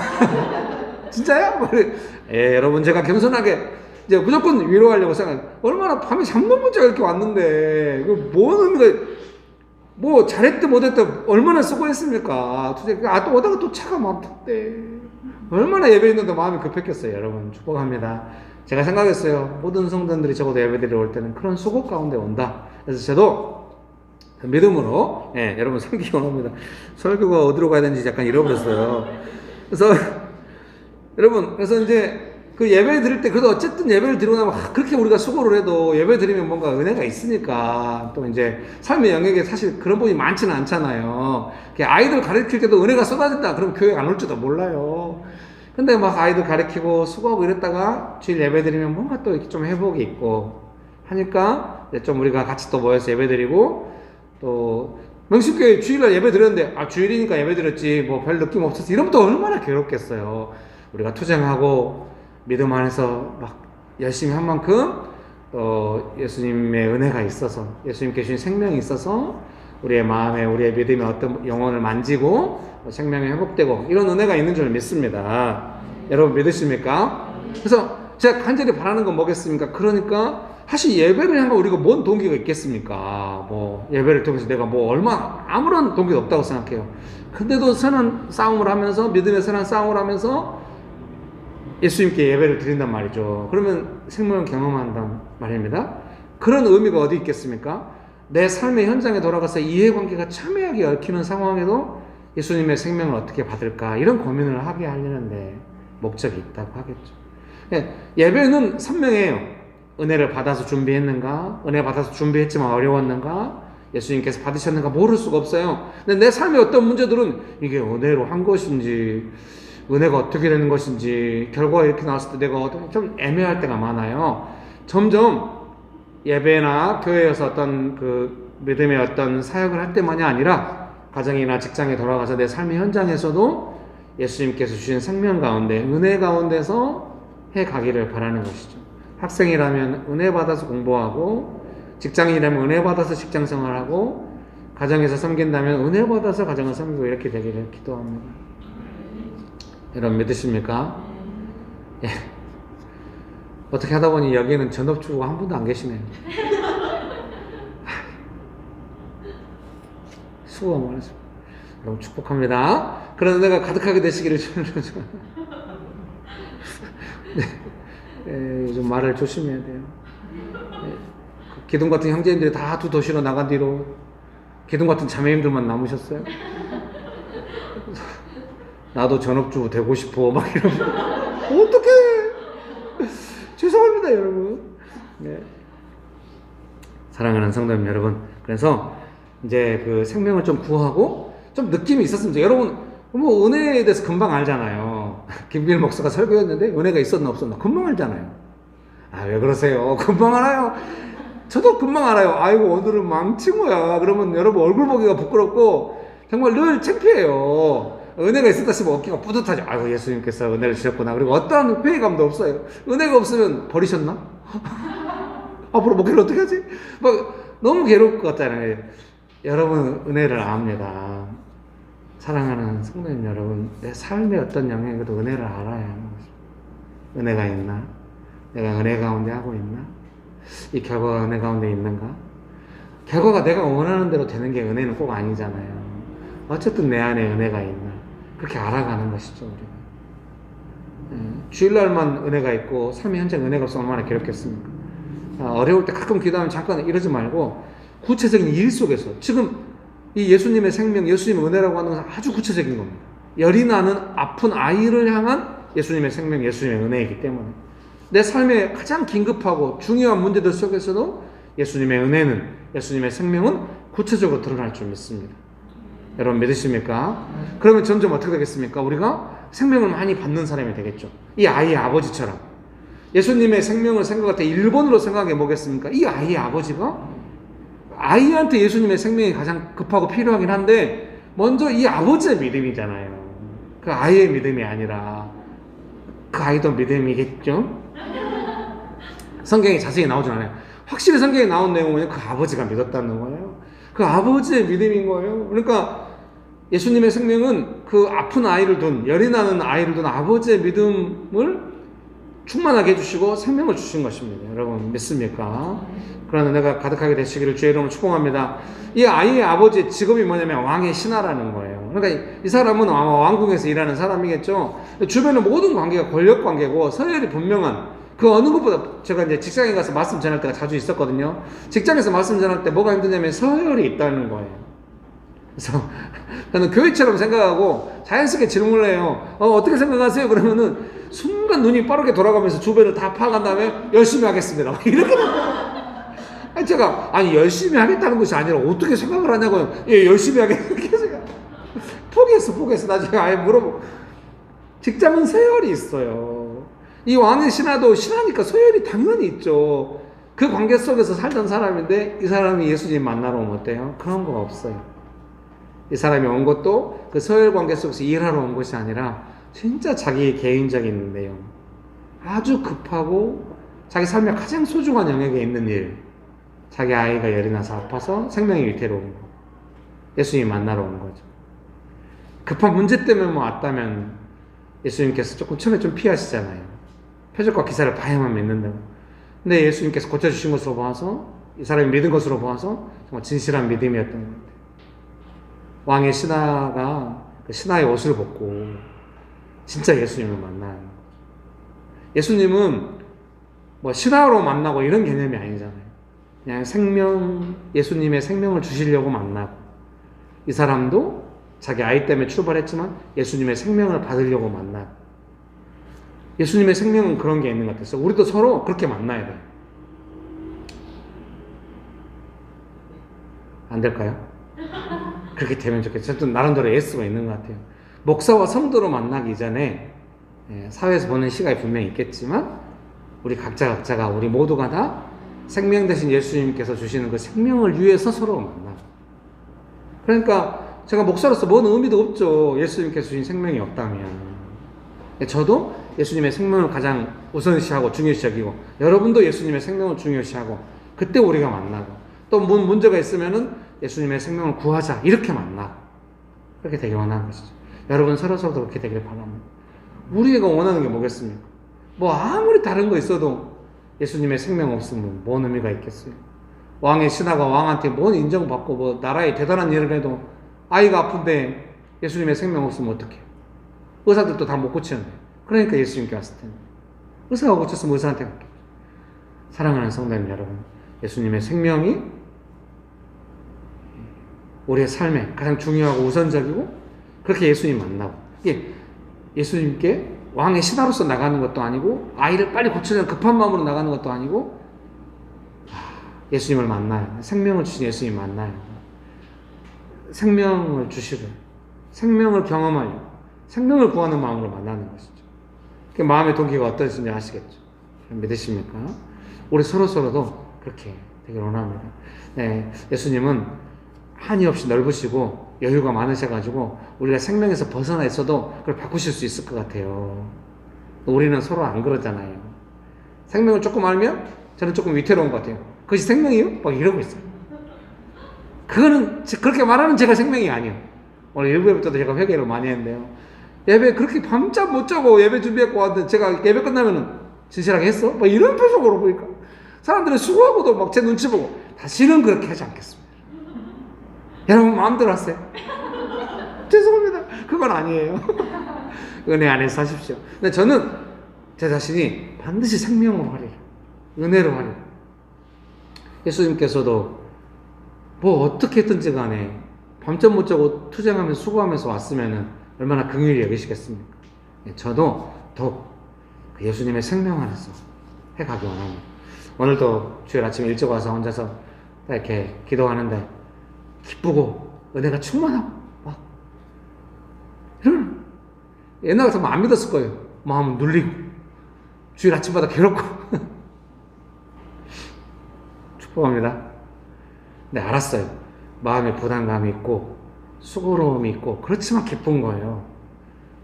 진짜요? 예, 여러분 제가 겸손하게 이제 무조건 위로하려고 생각해요. 얼마나 밤에 잠도 못 자고 이렇게 왔는데 이거 뭐는 뭐 잘했든 못했든 얼마나 수고했습니까? 또 오다가 또 차가 막혔대. 얼마나 예배 있는데 마음이 급했겠어요. 여러분 축복합니다. 제가 생각했어요. 모든 성도들이 적어도 예배드리러 올 때는 그런 수고 가운데 온다. 그래서 저도 믿음으로 여러분 섬기기 원합니다. 설교가 어디로 가야 되는지 약간 잃어버렸어요. 그래서 여러분 그래서 이제 그 예배 드릴 때 그래도 어쨌든 예배를 드리고 나면 그렇게 우리가 수고를 해도 예배 드리면 뭔가 은혜가 있으니까 또 이제 삶의 영역에 사실 그런 부분이 많지는 않잖아요. 아이들 가르칠 때도 은혜가 쏟아진다 그럼 교회 안 올지도 몰라요. 근데 막 아이들 가르치고 수고하고 이랬다가 주일 예배 드리면 뭔가 또 이렇게 좀 회복이 있고 하니까 좀 우리가 같이 또 모여서 예배 드리고 또 명식교회 주일날 예배 드렸는데 주일이니까 예배 드렸지 뭐 별 느낌 없었어 이러면 또 얼마나 괴롭겠어요. 우리가 투쟁하고 믿음 안에서 막 열심히 한 만큼 또 예수님의 은혜가 있어서 예수님께 주신 생명이 있어서 우리의 마음에 우리의 믿음의 어떤 영혼을 만지고 생명이 회복되고 이런 은혜가 있는 줄 믿습니다. 여러분 믿으십니까? 그래서 제가 간절히 바라는 건 뭐겠습니까? 그러니까 사실 예배를 향한 우리가 뭔 동기가 있겠습니까? 뭐 예배를 통해서 내가 뭐 얼마 아무런 동기도 없다고 생각해요. 근데도 선한 싸움을 하면서 믿음의 선한 싸움을 하면서 예수님께 예배를 드린단 말이죠. 그러면 생명을 경험한단 말입니다. 그런 의미가 어디 있겠습니까? 내 삶의 현장에 돌아가서 이해관계가 첨예하게 얽히는 상황에도 예수님의 생명을 어떻게 받을까 이런 고민을 하게 하려는데 목적이 있다고 하겠죠. 예배는 선명해요. 은혜를 받아서 준비했는가? 은혜 받아서 준비했지만 어려웠는가? 예수님께서 받으셨는가? 모를 수가 없어요. 근데 내 삶의 어떤 문제들은 이게 은혜로 한 것인지 은혜가 어떻게 되는 것인지 결과가 이렇게 나왔을 때 내가 좀 애매할 때가 많아요. 점점 예배나 교회에서 어떤 그 믿음의 어떤 사역을 할 때만이 아니라 가정이나 직장에 돌아가서 내 삶의 현장에서도 예수님께서 주신 생명 가운데 은혜 가운데서 해 가기를 바라는 것이죠. 학생이라면 은혜 받아서 공부하고 직장인이라면 은혜 받아서 직장 생활하고 가정에서 섬긴다면 은혜 받아서 가정을 섬기고 이렇게 되기를 기도합니다. 여러분 믿으십니까? 예. 어떻게 하다 보니 여기에는 전업주부가 한 분도 안 계시네요. 수고가 많으십니다. 여러분 축복합니다. 그런 은혜가 가득하게 되시기를 네. 좀 말을 조심해야 돼요. 네. 기둥 같은 형제님들이 다 두 도시로 나간 뒤로 기둥 같은 자매님들만 남으셨어요. 나도 전업주부 되고 싶어 막 이러면 어떡해. 죄송합니다 여러분. 네. 사랑하는 성도님 여러분, 그래서 이제 그 생명을 좀 구하고 좀 느낌이 있었습니다. 여러분 뭐 은혜에 대해서 금방 알잖아요. 김길 목사가 설교했는데 은혜가 있었나 없었나 금방 알잖아요. 아 왜 그러세요? 금방 알아요. 저도 금방 알아요. 아이고 오늘은 망친 거야. 그러면 여러분 얼굴 보기가 부끄럽고 정말 늘 창피해요. 은혜가 있었다 싶으면 어깨가 뿌듯하죠. 아이고 예수님께서 은혜를 주셨구나. 그리고 어떠한 회의감도 없어요. 은혜가 없으면 버리셨나? 앞으로 목회를 어떻게 하지? 막 너무 괴로울 것 같잖아요. 여러분 은혜를 압니다. 사랑하는 성도님 여러분, 내 삶의 어떤 영역에도 은혜를 알아야 하는 거죠. 은혜가 있나? 내가 은혜 가운데 하고 있나? 이 결과가 은혜 가운데 있는가? 결과가 내가 원하는 대로 되는 게 은혜는 꼭 아니잖아요. 어쨌든 내 안에 은혜가 있나? 그렇게 알아가는 것이죠, 우리가. 주일날만 은혜가 있고 삶의 현장 은혜가 없으면 얼마나 괴롭겠습니까? 어려울 때 가끔 기도하면 잠깐 이러지 말고 구체적인 일 속에서 지금 이 예수님의 생명, 예수님의 은혜라고 하는 것은 아주 구체적인 겁니다. 열이 나는 아픈 아이를 향한 예수님의 생명, 예수님의 은혜이기 때문에 내 삶에 가장 긴급하고 중요한 문제들 속에서도 예수님의 은혜는, 예수님의 생명은 구체적으로 드러날 줄 믿습니다. 여러분 믿으십니까? 그러면 점점 어떻게 되겠습니까? 우리가 생명을 많이 받는 사람이 되겠죠. 이 아이의 아버지처럼 예수님의 생명을 생각할 때 1번으로 생각해 보겠습니까? 이 아이의 아버지가 아이한테 예수님의 생명이 가장 급하고 필요하긴 한데 먼저 이 아버지의 믿음이잖아요. 그 아이의 믿음이 아니라 그 아이도 믿음이겠죠? 성경에 자세히 나오지 않아요. 확실히 성경에 나온 내용은 그 아버지가 믿었다는 거예요. 그 아버지의 믿음인 거예요. 그러니까 예수님의 생명은 그 아픈 아이를 둔, 열이 나는 아이를 둔 아버지의 믿음을 충만하게 해주시고 생명을 주신 것입니다. 여러분 믿습니까? 그런 은혜가 가득하게 되시기를 주의 이름으로 축복합니다. 이 아이의 아버지의 직업이 뭐냐면 왕의 신하라는 거예요. 그러니까 이 사람은 아마 왕궁에서 일하는 사람이겠죠. 주변의 모든 관계가 권력 관계고 서열이 분명한, 그 어느 것보다 제가 이제 직장에 가서 말씀 전할 때가 자주 있었거든요. 직장에서 말씀 전할 때 뭐가 힘드냐면 서열이 있다는 거예요. 그래서 저는 교회처럼 생각하고 자연스럽게 질문을 해요. 어떻게 생각하세요? 그러면은 순간 눈이 빠르게 돌아가면서 주변을 다 파악한 다음에 열심히 하겠습니다. 이렇게 제가 열심히 하겠다는 것이 아니라 어떻게 생각을 하냐고요. 예, 열심히 하겠습니다. 포기했어. 나중에 아예 물어보고. 직장은 서열이 있어요. 이 왕의 신하도 신하니까 서열이 당연히 있죠. 그 관계 속에서 살던 사람인데 이 사람이 예수님 만나러 오면 어때요? 그런 거 없어요. 이 사람이 온 것도 그 서열 관계 속에서 일하러 온 것이 아니라 진짜 자기 개인적인 내용, 아주 급하고 자기 삶의 가장 소중한 영역에 있는 일, 자기 아이가 열이 나서 아파서 생명이 위태로운 거, 예수님 만나러 온 거죠. 급한 문제 때문에 왔다면 예수님께서 조금 처음에 좀 피하시잖아요. 표적과 기사를 봐야만 믿는다고. 근데 예수님께서 고쳐주신 것을 봐서 이 사람이 믿은 것으로 보아서 정말 진실한 믿음이었던 것 같아요. 왕의 신하가 그 신하의 옷을 벗고 진짜 예수님을 만나요. 예수님은 뭐 신하로 만나고 이런 개념이 아니잖아요. 그냥 예수님의 생명을 주시려고 만나고, 이 사람도 자기 아이 때문에 출발했지만 예수님의 생명을 받으려고 만나고, 예수님의 생명은 그런 게 있는 것 같아서 우리도 서로 그렇게 만나야 돼요. 안 될까요? 그렇게 되면 좋겠죠. 저도 나름대로 예수가 있는 것 같아요. 목사와 성도로 만나기 전에 사회에서 보는 시각이 분명히 있겠지만 우리 각자가 우리 모두가 다 생명 대신 예수님께서 주시는 그 생명을 위해서 서로 만나. 그러니까 제가 목사로서 뭔 의미도 없죠. 예수님께서 주신 생명이 없다면. 저도 예수님의 생명을 가장 우선시하고 중요시 여기고, 여러분도 예수님의 생명을 중요시하고, 그때 우리가 만나고, 또 뭔 문제가 있으면은 예수님의 생명을 구하자, 이렇게 만나고, 그렇게 되길 원하는 것이죠. 여러분 서로서로 그렇게 되길 바랍니다. 우리가 원하는 게 뭐겠습니까? 뭐 아무리 다른 거 있어도 예수님의 생명 없으면 뭔 의미가 있겠어요? 왕의 신하가 왕한테 뭔 인정받고 뭐 나라에 대단한 일을 해도 아이가 아픈데 예수님의 생명 없으면 어떡해요? 의사들도 다 못 고치는데. 그러니까 예수님께 왔을 텐데. 의사가 고쳤으면 의사한테 갔겠죠. 사랑하는 성도님 여러분, 예수님의 생명이 우리의 삶에 가장 중요하고 우선적이고, 그렇게 예수님 만나고, 이게 예수님께 왕의 신하로서 나가는 것도 아니고, 아이를 빨리 고치려는 급한 마음으로 나가는 것도 아니고, 예수님을 만나요. 생명을 주신 예수님 만나요. 생명을 주시고, 생명을 경험하려, 생명을 구하는 마음으로 만나는 것이죠. 그 마음의 동기가 어떠신지 아시겠죠? 믿으십니까? 우리 서로서로도 그렇게 되길 원합니다. 네, 예수님은 한이 없이 넓으시고 여유가 많으셔가지고 우리가 생명에서 벗어나 있어도 그걸 바꾸실 수 있을 것 같아요. 우리는 서로 안 그러잖아요. 생명을 조금 알면 저는 조금 위태로운 것 같아요. 그것이 생명이요? 막 이러고 있어요. 그거는 그렇게 말하는 제가 생명이 아니에요. 오늘 일부 예배 때도 제가 회개를 많이 했는데요. 예배 그렇게 밤잠 못 자고 예배 준비했고 왔는데 제가 예배 끝나면은 진실하게 했어? 막 이런 표정으로 보니까 사람들이 수고하고도 막 제 눈치 보고, 다시는 그렇게 하지 않겠습니다. 여러분 마음대로 하세요. 죄송합니다. 그건 아니에요. 은혜 안에서 사십시오. 근데 저는 제 자신이 반드시 생명으로 하리라, 은혜로 하리라. 예수님께서도 뭐 어떻게 했든지 간에 밤잠 못 자고 투쟁하면서 수고하면서 왔으면은 얼마나 긍휼히 여기시겠습니까? 저도 더욱 예수님의 생명 안에서 해가기 원합니다. 오늘도 주일 아침에 일찍 와서 혼자서 이렇게 기도하는데 기쁘고 은혜가 충만하고 막 이런, 옛날 같으면 안 믿었을 거예요. 마음은 눌리고 주일 아침마다 괴롭고 축복합니다. 네, 알았어요. 마음에 부담감이 있고 수고로움이 있고 그렇지만 기쁜 거예요.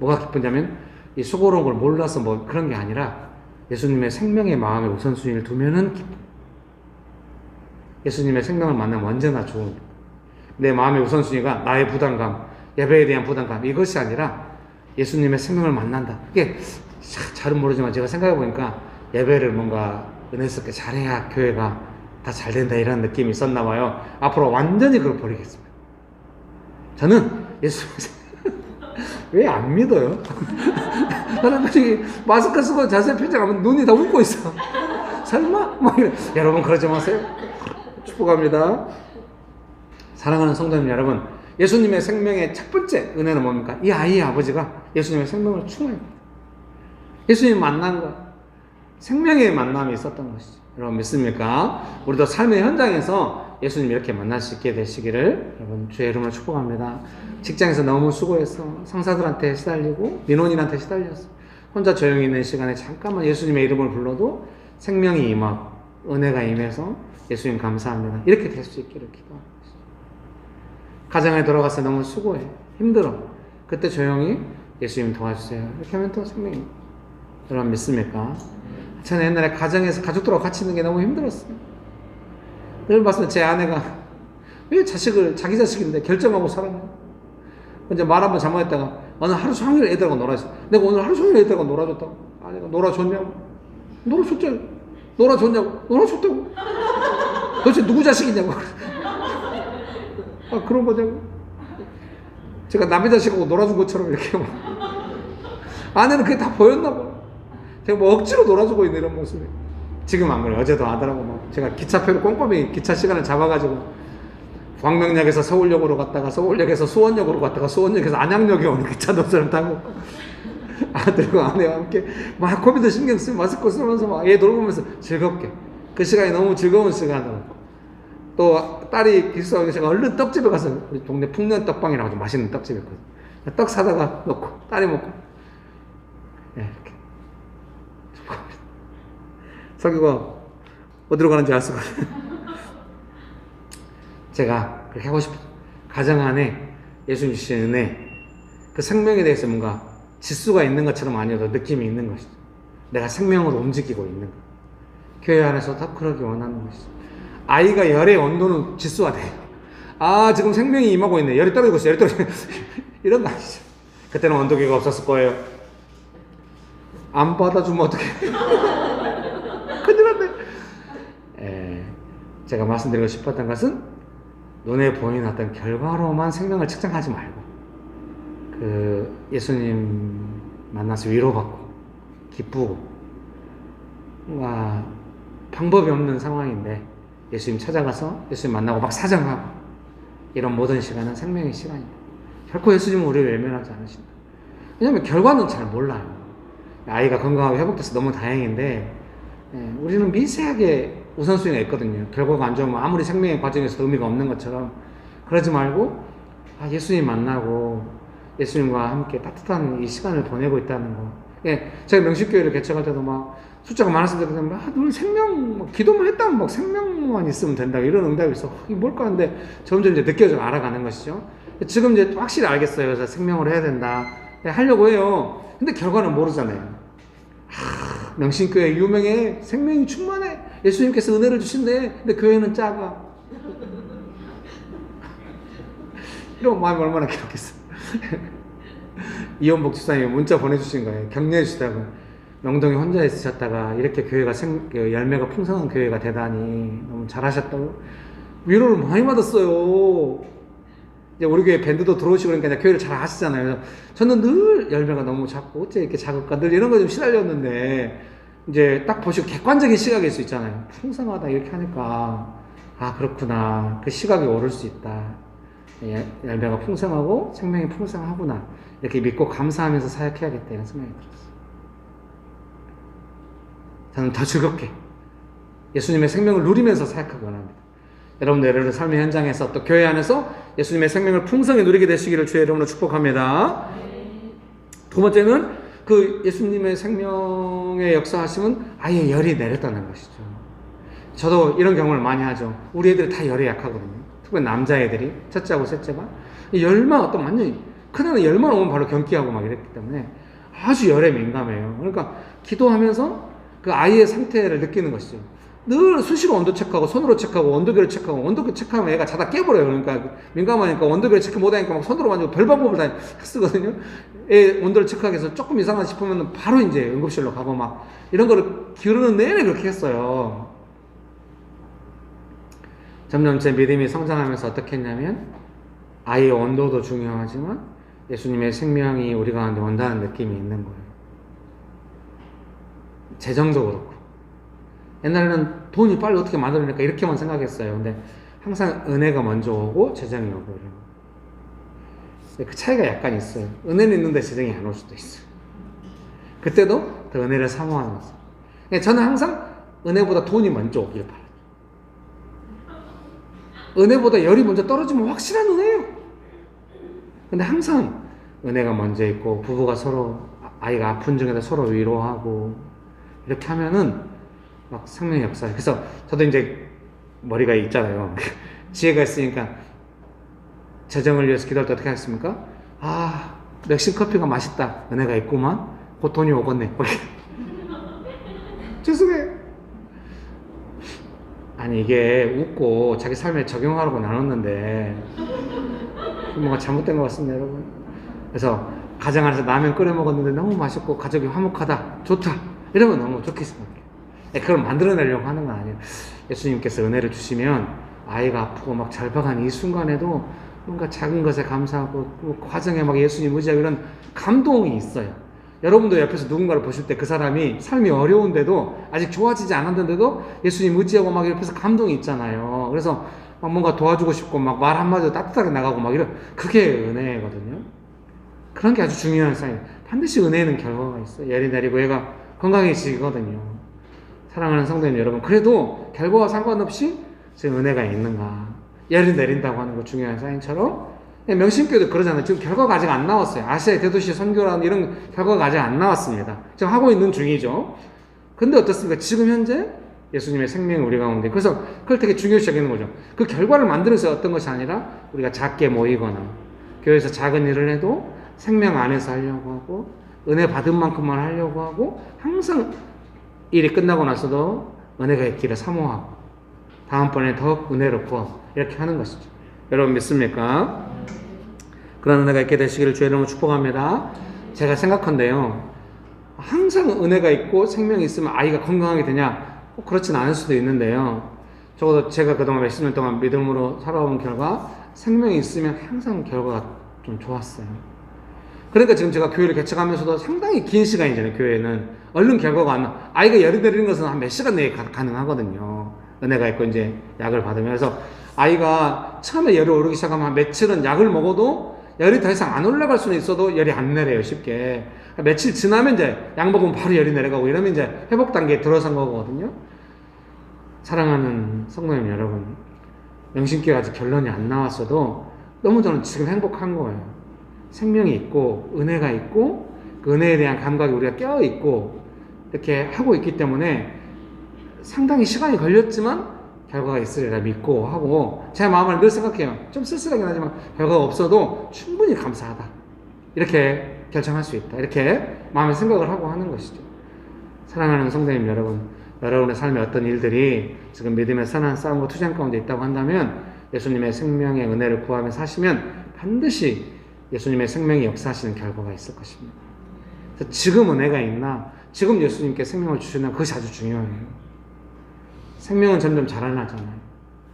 뭐가 기쁘냐면 이 수고로운 걸 몰라서 뭐 그런 게 아니라 예수님의 생명의 마음에 우선순위를 두면은 기뻐. 예수님의 생명을 만나면 언제나 좋은, 내 마음의 우선순위가 나의 부담감, 예배에 대한 부담감, 이것이 아니라 예수님의 생명을 만난다. 이게 잘은 모르지만 제가 생각해 보니까 예배를 뭔가 은혜스럽게 잘해야 교회가 다 잘 된다 이런 느낌이 있었나 봐요. 앞으로 완전히 그걸 버리겠습니다. 저는 예수님 왜 안 믿어요? 사람들이 마스크 쓰고 자세히 표정하면 눈이 다 웃고 있어. 설마? 막 이래. 여러분 그러지 마세요. 축복합니다. 사랑하는 성도님 여러분, 예수님의 생명의 첫 번째 은혜는 뭡니까? 이 아이의 아버지가 예수님의 생명을 충만합니다. 예수님 만난 것, 생명의 만남이 있었던 것이죠. 여러분 믿습니까? 우리도 삶의 현장에서 예수님 이렇게 만날 수 있게 되시기를 여러분 주의 이름으로 축복합니다. 직장에서 너무 수고해서 상사들한테 시달리고 민원인한테 시달렸어. 혼자 조용히 있는 시간에 잠깐만 예수님의 이름을 불러도 생명이 임하고 은혜가 임해서 예수님 감사합니다, 이렇게 될 수 있기를 기도합니다. 가정에 돌아가서 너무 수고해, 힘들어. 그때 조용히 예수님 도와주세요, 이렇게 하면 또 생명이. 여러분 믿습니까? 저는 옛날에 가정에서 가족들하고 같이 있는 게 너무 힘들었어요. 늘 봤을 때 제 아내가 왜 자식을 자기 자식인데 결정하고 살았나? 이제 말 한번 잘못했다가 어느 하루 종일 애들하고 놀아줬어. 내가 오늘 하루 종일 애들하고 놀아줬다고. 아내가 놀아줬냐고. 놀아줬잖아. 놀아줬냐고. 놀아줬다고. 도대체 누구 자식이냐고. 아, 그런 거냐고. 제가 남의 자식하고 놀아준 것처럼 이렇게 막. 아내는 그게 다 보였나 봐. 제가 뭐 억지로 놀아주고 있는 이런 모습이. 지금 안 그래요. 어제도 하더라고. 막 제가 기차표를 꼼꼼히 기차 시간을 잡아가지고 광명역에서 서울역으로 갔다가 서울역에서 수원역으로 갔다가 수원역에서 안양역에 오는 기차 노선을 타고 아들과 아내와 함께 막 코비드 신경 쓰고 마스크 쓰면서 막 얘 돌보면서 즐겁게 그 시간이 너무 즐거운 시간으로 또 딸이 기숙사에 제가 얼른 떡집에 가서 우리 동네 풍년 떡방이라고 좀 맛있는 떡집이 있거든요. 떡 사다가 넣고 딸이 먹고 이렇게 설교가 어디로 가는지 알 수가 없어요. 제가 그렇게 하고 싶어요. 가정 안에 예수님 주신 은혜, 그 생명에 대해서 뭔가 지수가 있는 것처럼 아니어도 느낌이 있는 것이죠. 내가 생명으로 움직이고 있는 것. 교회 안에서 다 그러기 원하는 것이죠. 아이가 열의 온도는 지수가 돼요. 아, 지금 생명이 임하고 있네. 열이 떨어지고 있어. 열이 떨어지고 있어. 이런 거 아니죠. 그때는 온도계가 없었을 거예요. 안 받아주면 어떡해. 큰일 났네. 제가 말씀드리고 싶었던 것은 눈에 보이는 어떤 결과로만 생명을 측정하지 말고 그 예수님 만나서 위로받고 기쁘고 뭔가 방법이 없는 상황인데 예수님 찾아가서 예수님 만나고 막 사정하고 이런 모든 시간은 생명의 시간입니다. 결코 예수님은 우리를 외면하지 않으신다. 왜냐하면 결과는 잘 몰라요. 아이가 건강하게 회복돼서 너무 다행인데 우리는 미세하게 우선순위가 있거든요. 결과가 안 좋으면 아무리 생명의 과정에서 의미가 없는 것처럼 그러지 말고 예수님 만나고 예수님과 함께 따뜻한 이 시간을 보내고 있다는 거. 제가 명식교회를 개척할 때도 막 숫자가 많았을 때도 늘 생명, 기도만 했다면 막 생명만 있으면 된다 이런 응답이 있어. 이게 뭘까 하는데 점점 이제 느껴져 알아가는 것이죠. 지금 이제 확실히 알겠어요. 그래서 생명을 해야 된다. 하려고 해요. 근데 결과는 모르잖아요. 명신교회 유명해. 생명이 충만해. 예수님께서 은혜를 주신대. 근데 교회는 작아. 이런 마음이 얼마나 괴롭겠어. 이원복 집사님이 문자 보내주신 거예요. 격려해 주시다고. 명동에 혼자 있으셨다가 이렇게 교회가 열매가 풍성한 교회가 되다니 너무 잘하셨다고 위로를 많이 받았어요. 이제 우리 교회 밴드도 들어오시고 그러니까 이제 교회를 잘 아시잖아요. 저는 늘 열매가 너무 작고 어째 이렇게 작을까 늘 이런 거 좀 시달렸는데 이제 딱 보시고 객관적인 시각일 수 있잖아요. 풍성하다 이렇게 하니까 그렇구나. 그 시각이 오를 수 있다. 열매가 풍성하고 생명이 풍성하구나. 이렇게 믿고 감사하면서 사역해야겠다 이런 생각이 들었어요. 저는 더 즐겁게 예수님의 생명을 누리면서 사역하기 원합니다. 여러분들 삶의 현장에서 또 교회 안에서 예수님의 생명을 풍성히 누리게 되시기를 주의 이름으로 축복합니다. 두 번째는 그 예수님의 생명의 역사하심은 아예 열이 내렸다는 것이죠. 저도 이런 경험을 많이 하죠. 우리 애들이 다 열이 약하거든요. 특히 남자애들이 첫째하고 셋째가 열만 어떤 완전히 큰애는 열만 오면 바로 경기하고 막 이랬기 때문에 아주 열에 민감해요. 그러니까 기도하면서 그 아이의 상태를 느끼는 것이죠. 늘 수시로 온도 체크하고 손으로 체크하고 온도계를 체크하고 온도계 체크하면 애가 자다 깨버려요. 그러니까 민감하니까 온도계를 체크 못하니까 막 손으로 만지고 별 방법을 다 쓰거든요. 애 온도를 체크하기 위해서 조금 이상하다 싶으면 바로 이제 응급실로 가고 막 이런 거를 기르는 내내 그렇게 했어요. 점점 제 믿음이 성장하면서 어떻게 했냐면 아이의 온도도 중요하지만 예수님의 생명이 우리 가운데 온다는 느낌이 있는 거예요. 재정도 그렇고 옛날에는 돈이 빨리 어떻게 만들어내니까 이렇게만 생각했어요. 근데 항상 은혜가 먼저 오고 재정이 오고 이런 그 차이가 약간 있어요. 은혜는 있는데 재정이 안 올 수도 있어요. 그때도 더 은혜를 사모하는 거죠. 저는 항상 은혜보다 돈이 먼저 오길 바라요. 은혜보다 열이 먼저 떨어지면 확실한 은혜예요. 근데 항상 은혜가 먼저 있고 부부가 서로 아이가 아픈 중에도 서로 위로하고 이렇게 하면은 막 생명의 역사. 그래서 저도 이제 머리가 있잖아요. 지혜가 있으니까 재정을 위해서 기도할 때 어떻게 하겠습니까? 맥심 커피가 맛있다. 은혜가 있구만. 곧 돈이 오겠네. 죄송해요. 아니 이게 웃고 자기 삶에 적용하라고 나눴는데 뭔가 잘못된 것 같습니다, 여러분. 그래서 가정 안에서 라면 끓여 먹었는데 너무 맛있고 가족이 화목하다, 좋다 이러면 너무 좋겠습니다. 그걸 만들어내려고 하는 건 아니에요. 예수님께서 은혜를 주시면 아이가 아프고 막 절박한 이 순간에도 뭔가 작은 것에 감사하고 그 과정에 막 예수님 의지하고 이런 감동이 있어요. 여러분도 옆에서 누군가를 보실 때 그 사람이 삶이 어려운데도 아직 좋아지지 않았는데도 예수님 의지하고 막 옆에서 감동이 있잖아요. 그래서 막 뭔가 도와주고 싶고 막 말 한마디도 따뜻하게 나가고 막 이런, 그게 은혜거든요. 그런 게 아주 중요한 사인. 반드시 은혜에는 결과가 있어요. 열이 내리고 얘가 건강해지거든요. 사랑하는 성도님 여러분, 그래도 결과와 상관없이 지금 은혜가 있는가, 열이 내린다고 하는 거 중요한 사인처럼 명심교도 그러잖아요. 지금 결과가 아직 안 나왔어요. 아시아의 대도시 선교라는 이런 결과가 아직 안 나왔습니다. 지금 하고 있는 중이죠. 근데 어떻습니까? 지금 현재 예수님의 생명이 우리 가운데, 그래서 그걸 되게 중요시 여기는 거죠. 그 결과를 만들어서 어떤 것이 아니라 우리가 작게 모이거나 교회에서 작은 일을 해도 생명 안에서 하려고 하고 은혜 받은 만큼만 하려고 하고 항상 일이 끝나고 나서도 은혜가 있기를 사모하고 다음번에 더 은혜롭고 이렇게 하는 것이죠. 여러분 믿습니까? 그런 은혜가 있게 되시기를 주의 이름으로 축복합니다. 제가 생각한데요, 항상 은혜가 있고 생명이 있으면 아이가 건강하게 되냐? 꼭 그렇진 않을 수도 있는데요, 적어도 제가 그동안 몇십 년 동안 믿음으로 살아온 결과 생명이 있으면 항상 결과가 좀 좋았어요. 그러니까 지금 제가 교회를 개척하면서도 상당히 긴 시간이잖아요. 교회는 얼른 결과가 안 나. 아이가 열이 내리는 것은 한 몇 시간 내에 가능하거든요. 은혜가 있고 이제 약을 받으면서 아이가 처음에 열이 오르기 시작하면 한 며칠은 약을 먹어도 열이 더 이상 안 올라갈 수는 있어도 열이 안 내려요, 쉽게. 며칠 지나면 이제 약 먹으면 바로 열이 내려가고 이러면 이제 회복 단계에 들어선 거거든요. 사랑하는 성도님 여러분, 영신교회 아직 결론이 안 나왔어도 너무 저는 지금 행복한 거예요. 생명이 있고 은혜가 있고 그 은혜에 대한 감각이 우리가 깨어 있고 이렇게 하고 있기 때문에 상당히 시간이 걸렸지만 결과가 있으리라 믿고 하고, 제 마음을 늘 생각해요. 좀 쓸쓸하긴 하지만 결과가 없어도 충분히 감사하다, 이렇게 결정할 수 있다, 이렇게 마음의 생각을 하고 하는 것이죠. 사랑하는 성도님 여러분, 여러분의 삶의 어떤 일들이 지금 믿음의 선한 싸움과 투쟁 가운데 있다고 한다면 예수님의 생명의 은혜를 구하며 사시면 반드시 예수님의 생명이 역사하시는 결과가 있을 것입니다. 그래서 지금 은혜가 있나, 지금 예수님께 생명을 주시나, 그것이 아주 중요해요. 생명은 점점 자라나잖아요.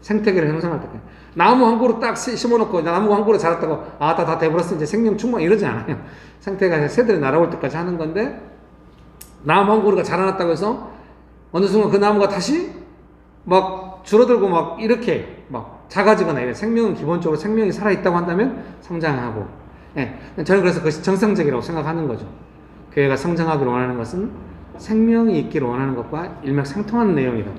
생태계를 형성할 때까지. 나무 한 그루 딱 심어놓고 나무 한 그루 자랐다고 다 돼버렸어 이제 생명 충만, 이러지 않아요. 생태계가 새들이 날아올 때까지 하는 건데, 나무 한 그루가 자라났다고 해서 어느 순간 그 나무가 다시 막 줄어들고 막 이렇게 막 작아지거나 이래. 생명은 기본적으로 생명이 살아있다고 한다면 성장하고, 예, 저는 그래서 그것이 정상적이라고 생각하는 거죠. 교회가 성장하기를 원하는 것은 생명이 있기를 원하는 것과 일맥상통하는 내용이다.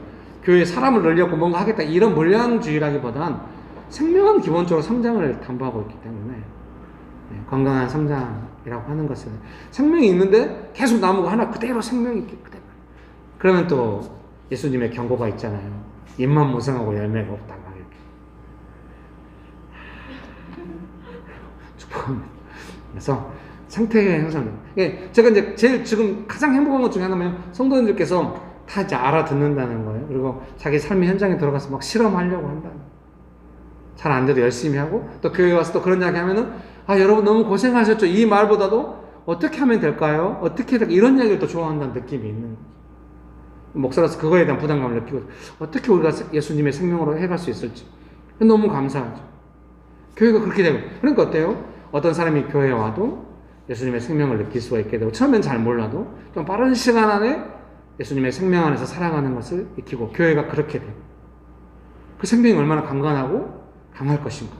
교회에 사람을 늘려고 뭔가 하겠다, 이런 물량주의라기보단 생명은 기본적으로 성장을 담보하고 있기 때문에, 예, 건강한 성장이라고 하는 것은 생명이 있는데 계속 나무가 하나 그대로 생명이 있기 그대로, 그러면 또 예수님의 경고가 있잖아요. 잎만 무성하고 열매가 없다, 막 이렇게. 축복합니다. 그래서 생태계 형성. 제가 이제 제일 지금 가장 행복한 것 중에 하나는 성도님들께서 다 이제 알아듣는다는 거예요. 그리고 자기 삶의 현장에 들어가서 막 실험하려고 한다는 거예요. 잘 안 돼도 열심히 하고, 또 교회 와서 또 그런 이야기 하면은, 여러분 너무 고생하셨죠. 이 말보다도 어떻게 하면 될까요? 어떻게 될까? 이런 이야기를 또 좋아한다는 느낌이 있는 거죠. 목사로서 그거에 대한 부담감을 느끼고, 어떻게 우리가 예수님의 생명으로 해갈 수 있을지 너무 감사하죠. 교회가 그렇게 되고, 그러니까 어때요? 어떤 사람이 교회에 와도 예수님의 생명을 느낄 수가 있게 되고, 처음엔 잘 몰라도 좀 빠른 시간 안에 예수님의 생명 안에서 살아가는 것을 익히고, 교회가 그렇게 되고, 그 생명이 얼마나 강건하고 강할 것인가,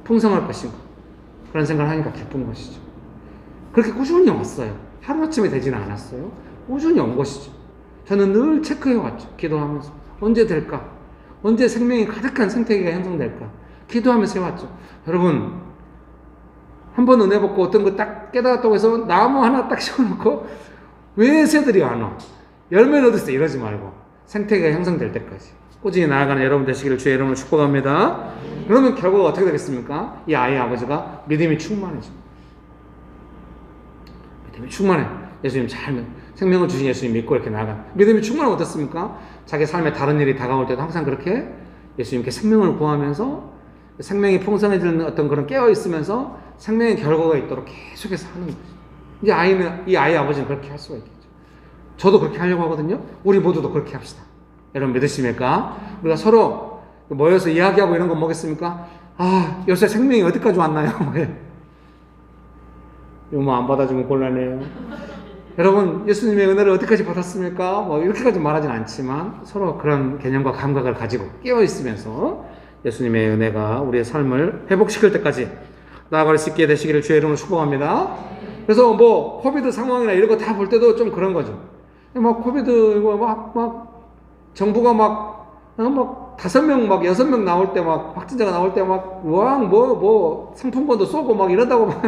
풍성할 것인가, 그런 생각을 하니까 기쁜 것이죠. 그렇게 꾸준히 왔어요. 하루아침에 되지는 않았어요. 꾸준히 온 것이죠. 저는 늘 체크해 왔죠. 기도하면서 언제 될까, 언제 생명이 가득한 생태계가 형성될까 기도하면서 해왔죠. 여러분, 한번 은혜 받고 어떤 거 딱 깨달았다고 해서 나무 하나 딱 심어놓고 왜 새들이 안 와, 열매를 얻었어, 이러지 말고 생태계가 형성될 때까지 꾸준히 나아가는 여러분 되시기를 주의 이름으로 축복합니다. 그러면 결과가 어떻게 되겠습니까? 이 아이의 아버지가 믿음이 충만해져. 믿음이 충만해. 예수님 잘, 생명을 주신 예수님 믿고 이렇게 나아가. 믿음이 충만하면 어떻습니까? 자기 삶에 다른 일이 다가올 때도 항상 그렇게 예수님께 생명을 구하면서 생명이 풍성해지는 어떤 그런 깨어있으면서 생명의 결과가 있도록 계속해서 하는 거죠. 이제 이 아이의 아버지는 그렇게 할 수가 있겠죠. 저도 그렇게 하려고 하거든요. 우리 모두도 그렇게 합시다. 여러분 믿으십니까? 우리가 서로 모여서 이야기하고 이런 거 뭐겠습니까? 아, 요새 생명이 어디까지 왔나요? 이거 뭐 안 받아주면 곤란해요. 여러분, 예수님의 은혜를 어디까지 받았습니까? 뭐 이렇게까지 말하진 않지만 서로 그런 개념과 감각을 가지고 깨어 있으면서 예수님의 은혜가 우리의 삶을 회복시킬 때까지 나아갈 수 있게 되시기를 주의 이름으로 축복합니다. 그래서 뭐 코비드 상황이나 이런 거 다 볼 때도 좀 그런 거죠. 막 코비드 이거 막 정부가 막 5명 막 6명 나올 때 막 확진자가 나올 때 막 우왕 뭐 상품권도 쏘고 막 이런다고 막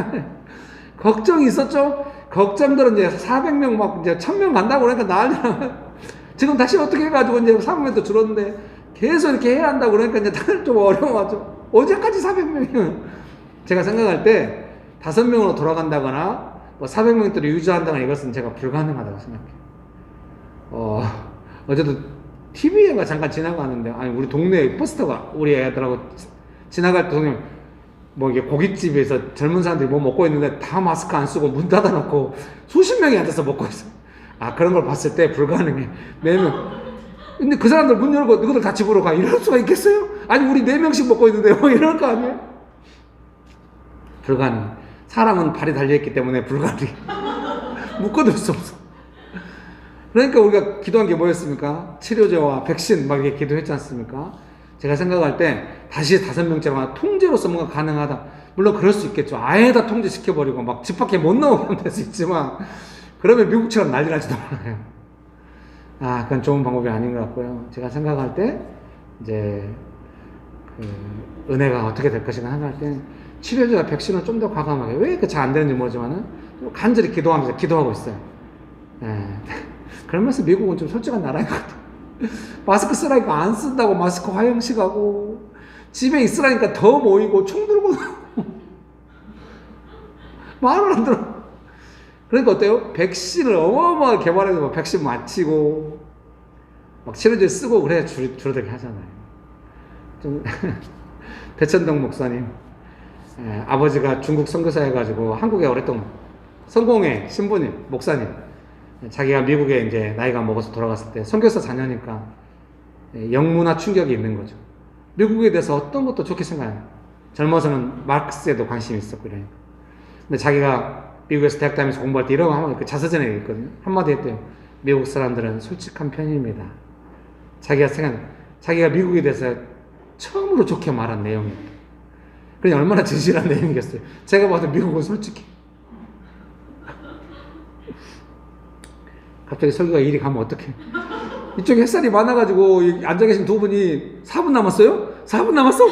걱정이 있었죠. 걱정들은 이제 400명 막 이제 1000명 간다고 그러니까 난리나. 지금 다시 어떻게 해가지고 이제 사범에도 줄었는데 계속 이렇게 해야 한다고 그러니까 이제 다들 좀 어려워하죠. 어제까지 400명이요. 제가 생각할 때 5명으로 돌아간다거나 뭐 400명대로 유지한다거나 이것은 제가 불가능하다고 생각해요. 어제도 TV에가 잠깐 지나가는데, 아니, 우리 동네에 버스터가 우리 애들하고 지나갈 때 동네 뭐 이게 고깃집에서 젊은 사람들이 뭐 먹고 있는데 다 마스크 안 쓰고 문 닫아놓고 수십 명이 앉아서 먹고 있어. 아, 그런 걸 봤을 때 불가능해. 4명. 근데 그 사람들 문 열고 너희들 다 집으로 가. 이럴 수가 있겠어요? 아니, 우리 4명씩 먹고 있는데 뭐 이럴 거 아니에요? 불가능. 사람은 발이 달려있기 때문에 불가능해. 묶어둘 수 없어. 그러니까 우리가 기도한 게 뭐였습니까? 치료제와 백신 막 이렇게 기도했지 않습니까? 제가 생각할 때 다시 5명째로 통제로서 뭔가 가능하다. 물론 그럴 수 있겠죠. 아예 다 통제시켜버리고 막 집 밖에 못 나오게 될 수 있지만 그러면 미국처럼 난리 날지도 몰라요. 아, 그건 좋은 방법이 아닌 것 같고요. 제가 생각할 때 이제 그 은혜가 어떻게 될 것인가 생각할 때 치료제와 백신은 좀 더 과감하게, 왜 이렇게 잘 안 되는지 모르지만은 간절히 기도하면서 기도하고 있어요. 예. 그러면서 미국은 좀 솔직한 나라인 것 같아요. 마스크 쓰라니까 안 쓴다고 마스크 화형식하고, 집에 있으라니까 더 모이고 총 들고 말을 안 들어. 그러니까 어때요? 백신을 어마어마하게 개발해서 백신 맞히고 막 치료제 쓰고 그래야 줄어들게 하잖아요. 좀 대천동 목사님, 아버지가 중국 선교사 해가지고 한국에 오랫동안 성공회 신부님 목사님, 자기가 미국에 이제 나이가 먹어서 돌아갔을 때 선교사 자녀니까 영문화 충격이 있는 거죠. 미국에 대해서 어떤 것도 좋게 생각해요. 젊어서는 마르크스에도 관심이 있었고 이러니까. 근데 자기가 미국에서 대학 다니면서 공부할 때 이런 거 하면 그 자서전에 있거든요. 한마디 했대요. 미국 사람들은 솔직한 편입니다. 자기가 미국에 대해서 처음으로 좋게 말한 내용이었다. 그러니 얼마나 진실한 내용이겠어요. 제가 봐도 미국은 솔직해. 갑자기 설교가 이리 가면 어떡해. 이쪽에 햇살이 많아가지고 앉아 계신 두 분이 4분 남았어요? 4분 남았어?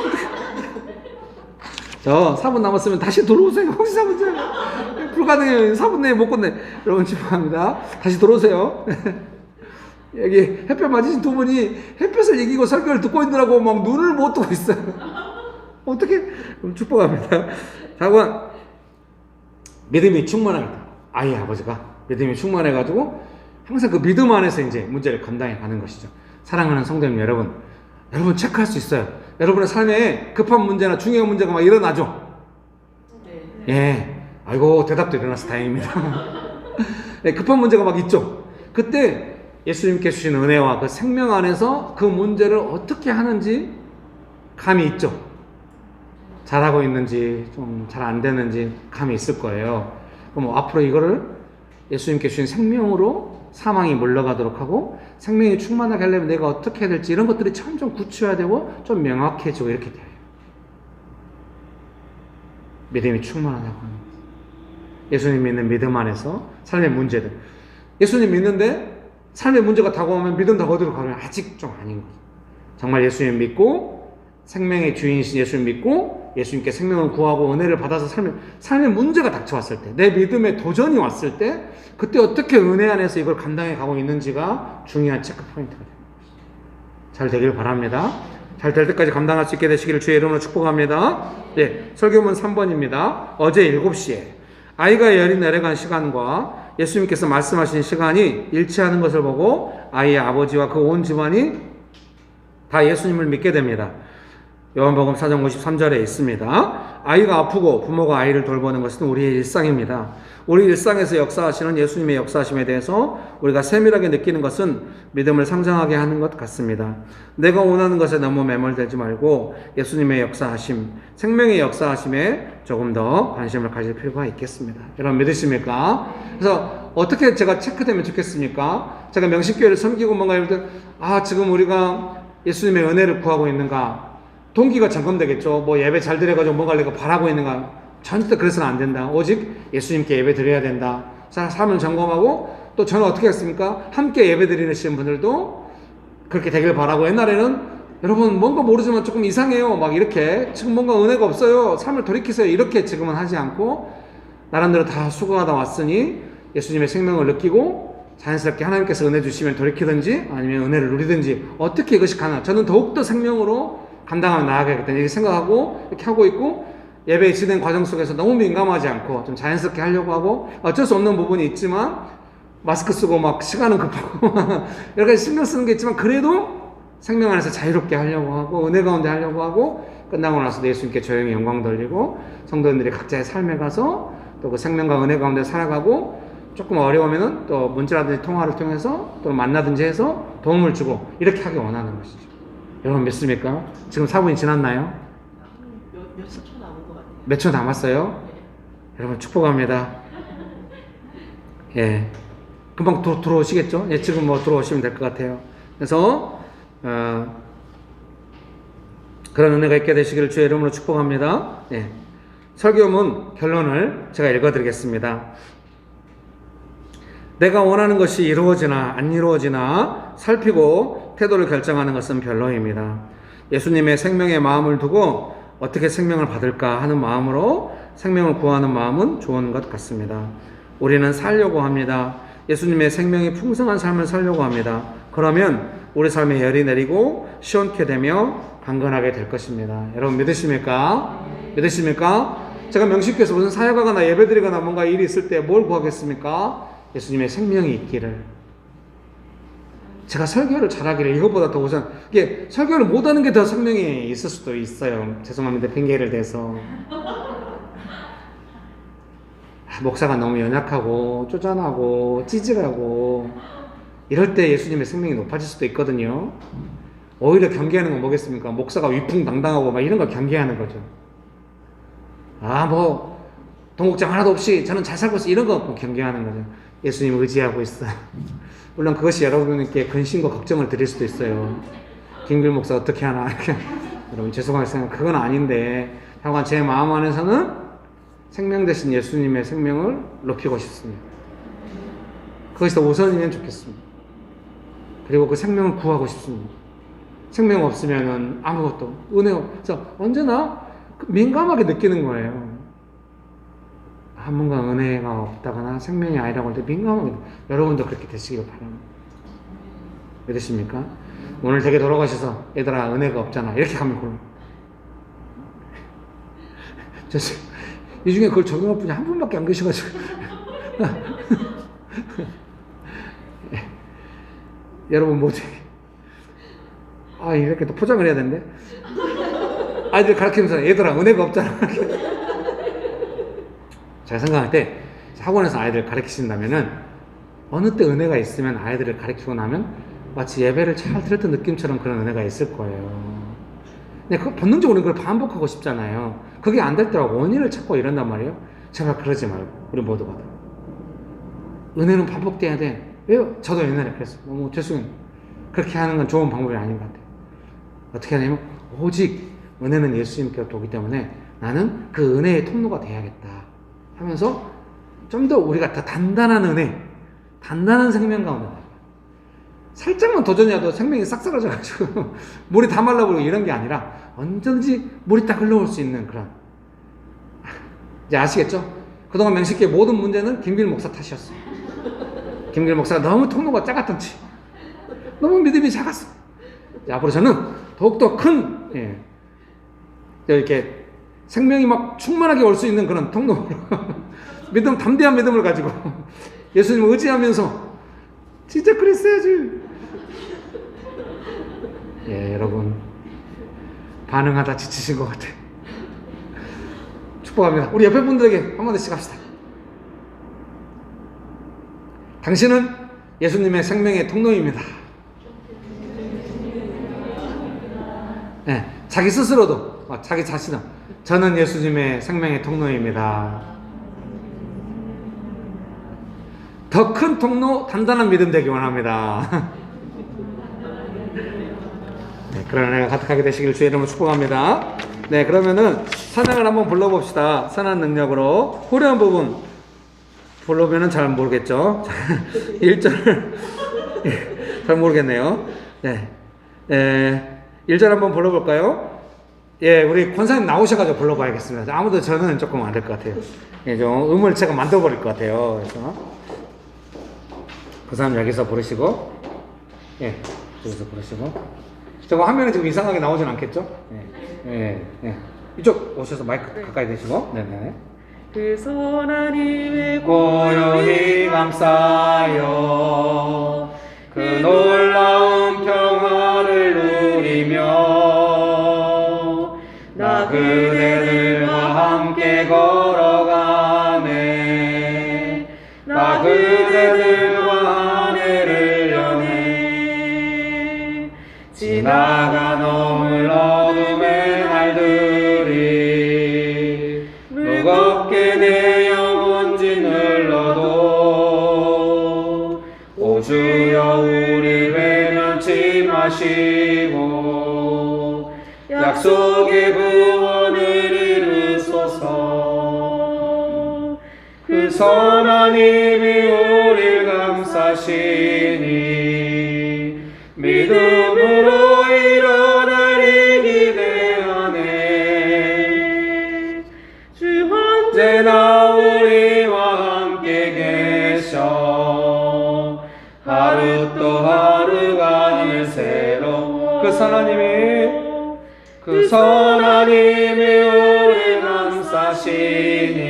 저 4분 남았으면 다시 들어오세요. 혹시 4분 전에 불가능해요. 4분 내에 못 건네. 여러분 죄송합니다. 다시 들어오세요. 여기 햇볕 맞으신 두 분이 햇볕을 이기고 설교를 듣고 있느라고 막 눈을 못 뜨고 있어요. 어떻게? 축복합니다. 자, 믿음이 충만하다. 아이 아버지가 믿음이 충만해가지고 항상 그 믿음 안에서 이제 문제를 감당해 가는 것이죠. 사랑하는 성도님 여러분 체크할 수 있어요. 여러분의 삶에 급한 문제나 중요한 문제가 막 일어나죠. 네. 예. 아이고 대답도 일어나서 다행입니다. 네, 급한 문제가 막 있죠. 그때 예수님께 주신 은혜와 그 생명 안에서 그 문제를 어떻게 하는지 감이 있죠. 잘하고 있는지 좀 잘 안 되는지 감이 있을 거예요. 그럼 앞으로 이거를 예수님께 주신 생명으로 사망이 물러가도록 하고 생명이 충만하게 하려면 내가 어떻게 해야 될지 이런 것들이 참 좀 굳혀야 되고 좀 명확해지고 이렇게 돼요. 믿음이 충만하다고 하는 거예요. 예수님 믿는 믿음 안에서 삶의 문제들, 예수님 믿는데 삶의 문제가 다가오면 믿음 다 어디로 가면 아직 좀 아닌 거죠. 정말 예수님 믿고 생명의 주인이신 예수님 믿고 예수님께 생명을 구하고 은혜를 받아서 삶의 문제가 닥쳐왔을 때, 내 믿음에 도전이 왔을 때 그때 어떻게 은혜 안에서 이걸 감당해 가고 있는지가 중요한 체크 포인트가 됩니다. 잘 되길 바랍니다. 잘 될 때까지 감당할 수 있게 되시기를 주의 이름으로 축복합니다. 네, 설교문 3번입니다. 어제 7시에 아이가 열이 내려간 시간과 예수님께서 말씀하신 시간이 일치하는 것을 보고 아이의 아버지와 그 온 집안이 다 예수님을 믿게 됩니다. 요한복음 4장 53절에 있습니다. 아이가 아프고 부모가 아이를 돌보는 것은 우리의 일상입니다. 우리 일상에서 역사하시는 예수님의 역사하심에 대해서 우리가 세밀하게 느끼는 것은 믿음을 상장하게 하는 것 같습니다. 내가 원하는 것에 너무 매몰되지 말고 예수님의 역사하심, 생명의 역사하심에 조금 더 관심을 가질 필요가 있겠습니다. 여러분 믿으십니까? 그래서 어떻게 제가 체크되면 좋겠습니까? 제가 명식교회를 섬기고 뭔가 이럴 때 지금 우리가 예수님의 은혜를 구하고 있는가? 동기가 점검되겠죠. 뭐 예배 잘 드려가지고 뭔가 내가 바라고 있는가? 절대 그래서는 안 된다. 오직 예수님께 예배 드려야 된다. 삶을 점검하고 또 저는 어떻게 했습니까? 함께 예배 드리시는 분들도 그렇게 되길 바라고 옛날에는 여러분 뭔가 모르지만 조금 이상해요. 막 이렇게 지금 뭔가 은혜가 없어요. 삶을 돌이키세요. 이렇게 지금은 하지 않고 나름대로 다 수고하다 왔으니 예수님의 생명을 느끼고 자연스럽게 하나님께서 은혜 주시면 돌이키든지 아니면 은혜를 누리든지 어떻게 이것이 가능할까? 저는 더욱더 생명으로 감당하며 나아가야겠다 이렇게 생각하고 이렇게 하고 있고 예배 진행 과정 속에서 너무 민감하지 않고 좀 자연스럽게 하려고 하고 어쩔 수 없는 부분이 있지만 마스크 쓰고 막 시간은 급하고 여러 가지 신경 쓰는 게 있지만 그래도 생명 안에서 자유롭게 하려고 하고 은혜 가운데 하려고 하고 끝나고 나서 예수님께 조용히 영광 돌리고 성도님들이 각자의 삶에 가서 또 그 생명과 은혜 가운데 살아가고 조금 어려우면은 또 문자라든지 통화를 통해서 또 만나든지 해서 도움을 주고 이렇게 하기 원하는 것이죠. 여러분 믿습니까? 지금 4분이 지났나요? 몇 초 남은 것 같아요. 몇 초 남았어요? 네. 여러분 축복합니다. 예, 금방 들어오시겠죠? 예, 지금 뭐 들어오시면 될 것 같아요. 그래서 그런 은혜가 있게 되시기를 주의 이름으로 축복합니다. 예, 설교문 결론을 제가 읽어드리겠습니다. 내가 원하는 것이 이루어지나 안 이루어지나 살피고 태도를 결정하는 것은 별로입니다. 예수님의 생명의 마음을 두고 어떻게 생명을 받을까 하는 마음으로 생명을 구하는 마음은 좋은 것 같습니다. 우리는 살려고 합니다. 예수님의 생명이 풍성한 삶을 살려고 합니다. 그러면 우리 삶에 열이 내리고 시원케 되며 강건하게 될 것입니다. 여러분 믿으십니까? 믿으십니까? 제가 명식교에서 무슨 사역하거나 예배드리거나 뭔가 일이 있을 때 뭘 구하겠습니까? 예수님의 생명이 있기를. 제가 설교를 잘하기를 이것보다 더 우선 이게 설교를 못하는 게 더 생명이 있을 수도 있어요. 죄송합니다. 핑계를 대서 목사가 너무 연약하고 쪼잔하고 찌질하고 이럴 때 예수님의 생명이 높아질 수도 있거든요. 오히려 경계하는 건 뭐겠습니까? 목사가 위풍당당하고 막 이런 걸 경계하는 거죠. 뭐 동국장 하나도 없이 저는 잘 살고 있어 이런 거 갖고 경계하는 거죠. 예수님 의지하고 있어요. 물론 그것이 여러분께 근심과 걱정을 드릴 수도 있어요. 김길 목사 어떻게 하나 여러분 죄송하게 생각 그건 아닌데 하여간 제 마음 안에서는 생명 대신 예수님의 생명을 높이고 싶습니다. 그것이 더 우선이면 좋겠습니다. 그리고 그 생명을 구하고 싶습니다. 생명 없으면은 아무것도 은혜 없어 언제나 민감하게 느끼는 거예요. 뭔가 은혜가 없다거나 생명이 아니라고 할 때 민감하게 여러분도 그렇게 되시길 바랍니다. 믿으십니까? 오늘 되게 돌아가셔서 얘들아 은혜가 없잖아 이렇게 하면 그럼 이 중에 그걸 적용할 분이 한 분밖에 안 계셔가지고 여러분 뭐지? 이렇게 또 포장을 해야 되는데 아이들 가르치면서 얘들아 은혜가 없잖아 제가 생각할 때 학원에서 아이들 가르치신다면은 어느 때 은혜가 있으면 아이들을 가르치고 나면 마치 예배를 잘 들었던 느낌처럼 그런 은혜가 있을 거예요. 근데 그 본능적으로 그걸 반복하고 싶잖아요. 그게 안 될 때와 원인을 찾고 이런단 말이에요. 제발 그러지 말고 우리 모두가 은혜는 반복돼야 돼. 왜요? 저도 옛날에 그랬어요. 너무 죄송해요. 그렇게 하는 건 좋은 방법이 아닌 것 같아요. 어떻게 하냐면 오직 은혜는 예수님께로부터 오기 때문에 나는 그 은혜의 통로가 돼야겠다 하면서 좀 더 우리가 더 단단한 은혜, 단단한 생명 가운데 살짝만 도전해도 생명이 싹 사라져가지고 물이 다 말라버리고 이런 게 아니라 언제든지 물이 딱 흘러올 수 있는 그런 이제 아시겠죠? 그동안 명식교회 모든 문제는 김길 목사 탓이었어요. 김길 목사가 너무 통로가 작았던지 너무 믿음이 작았어. 앞으로 저는 더욱더 큰 이렇게 생명이 막 충만하게 올 수 있는 그런 통로로 믿음, 담대한 믿음을 가지고 예수님을 의지하면서 진짜 그랬어야지. 여러분 반응하다 지치신 것 같아. 축복합니다. 우리 옆에 분들에게 한마디씩 합시다. 당신은 예수님의 생명의 통로입니다. 네, 자기 스스로도, 자기 자신은 저는 예수님의 생명의 통로입니다. 더 큰 통로, 단단한 믿음 되기 원합니다. 네, 그런 은혜가 가득하게 되시길 주의 이름으로 축복합니다. 네, 그러면은 찬양을 한번 불러봅시다. 선한 능력으로. 후렴 부분 불러보면 잘 모르겠죠. 1절 잘 모르겠네요. 네, 1절 한번 불러볼까요? 예, 우리 권사님 나오셔가지고 불러봐야겠습니다. 아무도 저는 조금 안 될 것 같아요. 예, 좀 음을 제가 만들어버릴 것 같아요. 그래서 그 사람 여기서 부르시고, 예, 여기서 부르시고. 저거 화면에 지금 이상하게 나오진 않겠죠? 예. 이쪽 오셔서 마이크 가까이 대시고. 네네. 그 선하님의 고요히 감싸요. 그 놀라운 평화를 누리며 나 그대들과 함께 걸어가네. 나 그대들과 하늘을 여네. 지나가 넘을 어둠의 날들이 무겁게 내 영혼 짓눌러도 오 주여 우리 외면치 마시고 약속의 구원을 이루소서. 그 선한 힘이 우릴 감싸시니 믿음으로 일어나리 기대하네. 주 언제나 우리와 함께 계셔 하루 또 하루가 늘 새로. 그 선한 힘이 우리 감싸시니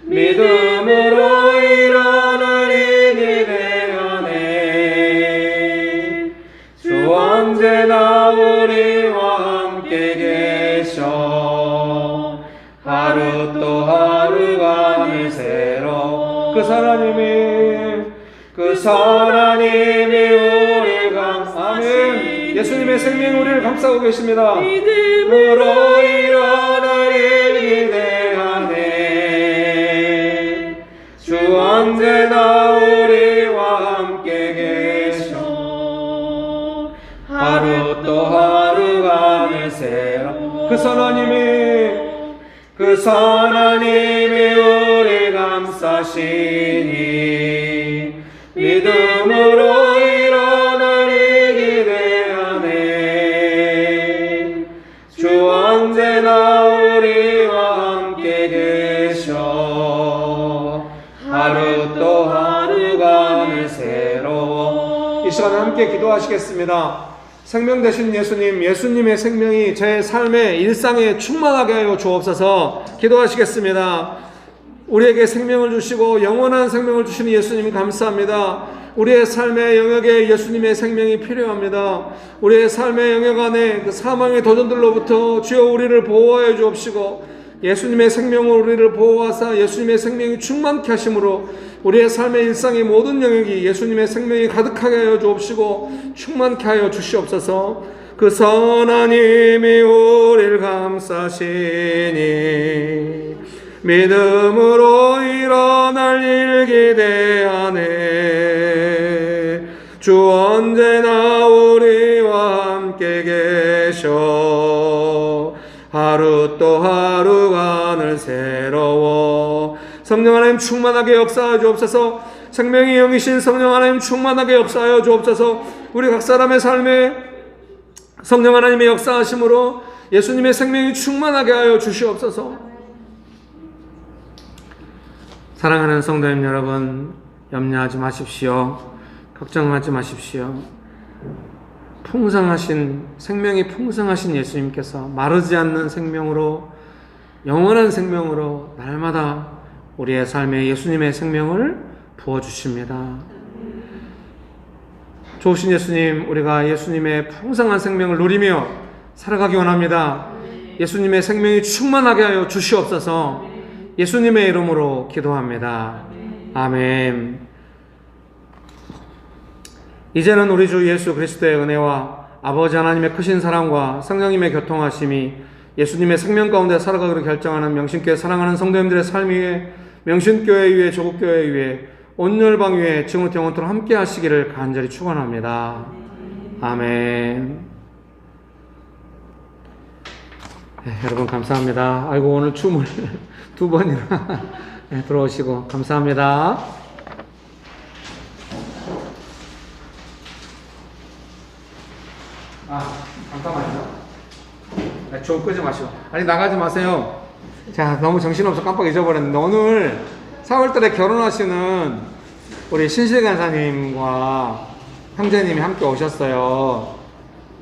믿음으로 일어나리 기대하네. 주 언제나 우리와 함께 계셔 하루 또 하루가 늘 새로. 그 선한 힘이 우리 감싸시니 예수님의 생명이 우리를 감싸고 계십니다. 믿음으로 일어나리 기대하네. 주 언제나 우리와 함께 계셔 하루 또 하루가 늘 새로. 그 선한 힘이 우리 감싸시니 믿음으로 일어나리 기대하네. 주 언제나 우리와 함께 계셔 하루 또 하루가 늘 새로워. 이 시간에 함께 기도하시겠습니다. 생명 되신 예수님의 생명이 제 삶의 일상에 충만하게 하여 주옵소서. 기도하시겠습니다. 우리에게 생명을 주시고 영원한 생명을 주시는 예수님 감사합니다. 우리의 삶의 영역에 예수님의 생명이 필요합니다. 우리의 삶의 영역 안에 그 사망의 도전들로부터 주여 우리를 보호하여 주옵시고 예수님의 생명으로 우리를 보호하사 예수님의 생명이 충만케 하심으로 우리의 삶의 일상의 모든 영역이 예수님의 생명이 가득하게 하여 주옵시고 충만케 하여 주시옵소서. 그 선한 힘이 우리를 감싸시니 믿음으로 일어날 일 기대하네. 주 언제나 우리와 함께 계셔 하루 또 하루가 늘 새로워. 성령 하나님 충만하게 역사하여 주옵소서. 생명의 영이신 성령 하나님 충만하게 역사하여 주옵소서. 우리 각 사람의 삶에 성령 하나님의 역사하심으로 예수님의 생명이 충만하게 하여 주시옵소서. 사랑하는 성도님 여러분, 염려하지 마십시오. 걱정하지 마십시오. 생명이 풍성하신 예수님께서 마르지 않는 생명으로, 영원한 생명으로 날마다 우리의 삶에 예수님의 생명을 부어주십니다. 좋으신 예수님, 우리가 예수님의 풍성한 생명을 누리며 살아가기 원합니다. 예수님의 생명이 충만하게 하여 주시옵소서. 예수님의 이름으로 기도합니다. 아멘. 이제는 우리 주 예수 그리스도의 은혜와 아버지 하나님의 크신 사랑과 성령님의 교통하심이 예수님의 생명 가운데 살아가기로 결정하는 명신교회 사랑하는 성도님들의 삶 위에, 명신교회 위에, 조국교회 위에, 온 열방 위에 지금부터 영원토록 함께 하시기를 간절히 축원합니다. 아멘. 네, 여러분 감사합니다. 아이고 오늘 춤을 2번이나 네, 들어오시고 감사합니다. 잠깐만요. 네, 좀 끄지 마시고. 아니 나가지 마세요. 자, 너무 정신없어 깜빡 잊어버렸는데 오늘 4월달에 결혼하시는 우리 신실 간사님과 형제님이 함께 오셨어요.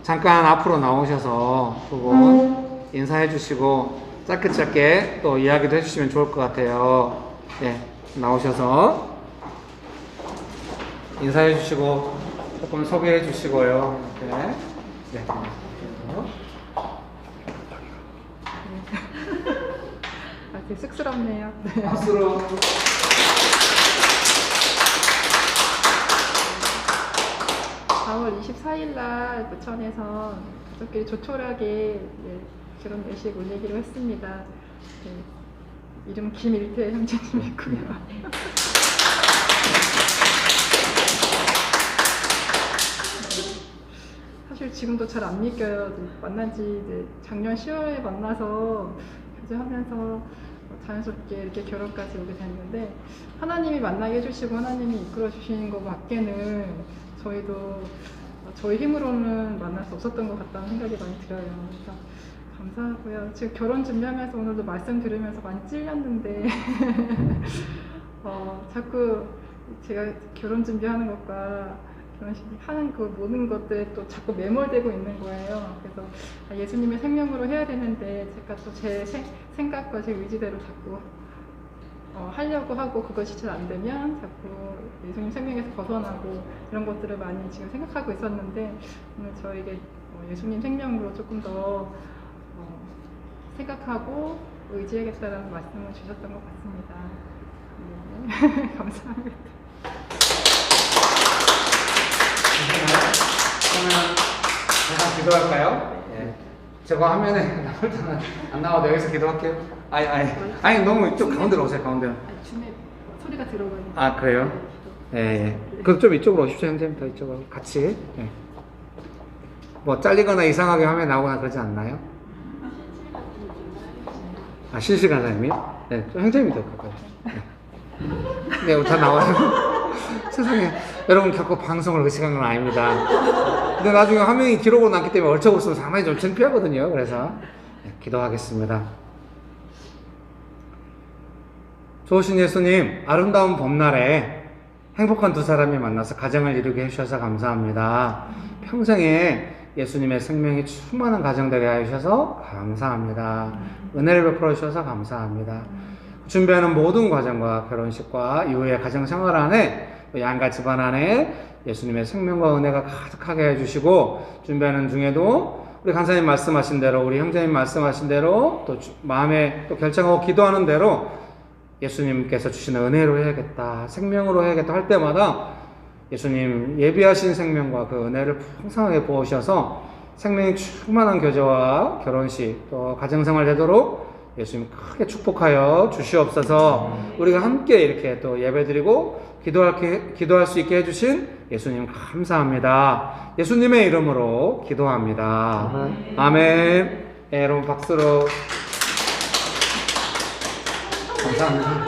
잠깐 앞으로 나오셔서 두 분 인사해 주시고 짧게 또 이야기도 해주시면 좋을 것 같아요. 네, 나오셔서 인사해 주시고 조금 소개해 주시고요. 네. 네. 되게 쑥스럽네요. 네. 박수로. 4월 24일 날 부천에서 가족끼리 조촐하게 결혼 예식 올리기로 했습니다. 네. 이름 김일태 형제님이고요. 사실 지금도 잘 안 믿겨요. 만난 지 작년 10월에 만나서 교제하면서 자연스럽게 이렇게 결혼까지 오게 됐는데 하나님이 만나게 해주시고 하나님이 이끌어 주시는 것 밖에는 저희도 저희 힘으로는 만날 수 없었던 것 같다는 생각이 많이 들어요. 그래서 감사하고요. 지금 결혼 준비하면서 오늘도 말씀 들으면서 많이 찔렸는데 자꾸 제가 결혼 준비하는 것과 결혼식 하는 그 모든 것들에 또 자꾸 매몰되고 있는 거예요. 그래서 예수님의 생명으로 해야 되는데 제가 또 제 생각과 제 의지대로 자꾸 하려고 하고 그것이 잘 안 되면 자꾸 예수님 생명에서 벗어나고 이런 것들을 많이 지금 생각하고 있었는데 오늘 저에게 예수님 생명으로 조금 더 생각하고 의지하겠다라는 말씀을 주셨던 것 같습니다. 네. 감사합니다. 그러면 잠깐 기도할까요? 예. 저거 화면에 나올 때는 안 나와도 여기서 기도할게요. 아니 너무 이쪽 가운데로 오세요. 가운데로. 줌에 소리가 들어가요. 아 그래요? 예. 그럼 좀 이쪽으로 오십시오, 형제님. 더 이쪽으로 같이. 예. 뭐 잘리거나 이상하게 화면 나오거나 그러지 않나요? 아 실시간사님이요? 네, 좀 형제님이 더 가까이. 네, 다 나와요. 세상에 여러분 결코 방송을 의식한 건 아닙니다. 근데 나중에 화면이 기록으로 남기 때문에 얼척 없으면 상당히 좀 창피하거든요. 그래서 네, 기도하겠습니다. 좋으신 예수님, 아름다운 봄날에 행복한 두 사람이 만나서 가정을 이루게 해주셔서 감사합니다. 평생에 예수님의 생명이 충만한 가정 되게 해주셔서 감사합니다. 은혜를 베풀어 주셔서 감사합니다. 준비하는 모든 과정과 결혼식과 이후의 가정 생활 안에 양가 집안 안에 예수님의 생명과 은혜가 가득하게 해주시고 준비하는 중에도 우리 간사님 말씀하신 대로 우리 형제님 말씀하신 대로 또 마음에 또 결정하고 기도하는 대로 예수님께서 주시는 은혜로 해야겠다 생명으로 해야겠다 할 때마다 예수님 예비하신 생명과 그 은혜를 풍성하게 부으셔서 생명이 충만한 교제와 결혼식 또 가정생활 되도록 예수님 크게 축복하여 주시옵소서. 우리가 함께 이렇게 또 예배드리고 기도할 수 있게 해주신 예수님 감사합니다. 예수님의 이름으로 기도합니다. 아멘. 네, 여러분 박수로 감사합니다.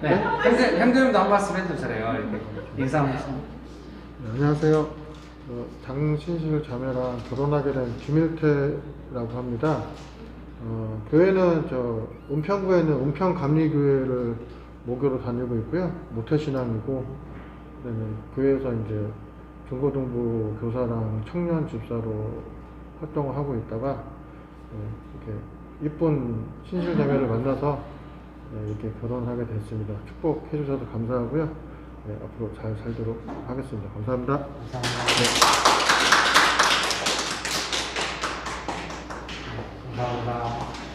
네, 형제님도 한 말씀 해주세요. 이렇게 인사 한번. 네, 안녕하세요. 장신실 자매랑 결혼하게 된 김일태라고 합니다. 교회는 은평구에 있는 은평감리교회를 모교로 다니고 있고요. 모태신앙이고, 그다음에 교회에서 이제 중고등부 교사랑 청년 집사로 활동을 하고 있다가 이렇게 이쁜 신실 자매를 만나서 이렇게 결혼하게 됐습니다. 축복해 주셔서 감사하고요. 네, 앞으로 잘 살도록 하겠습니다. 감사합니다. 감사합니다. 네. 감사합니다.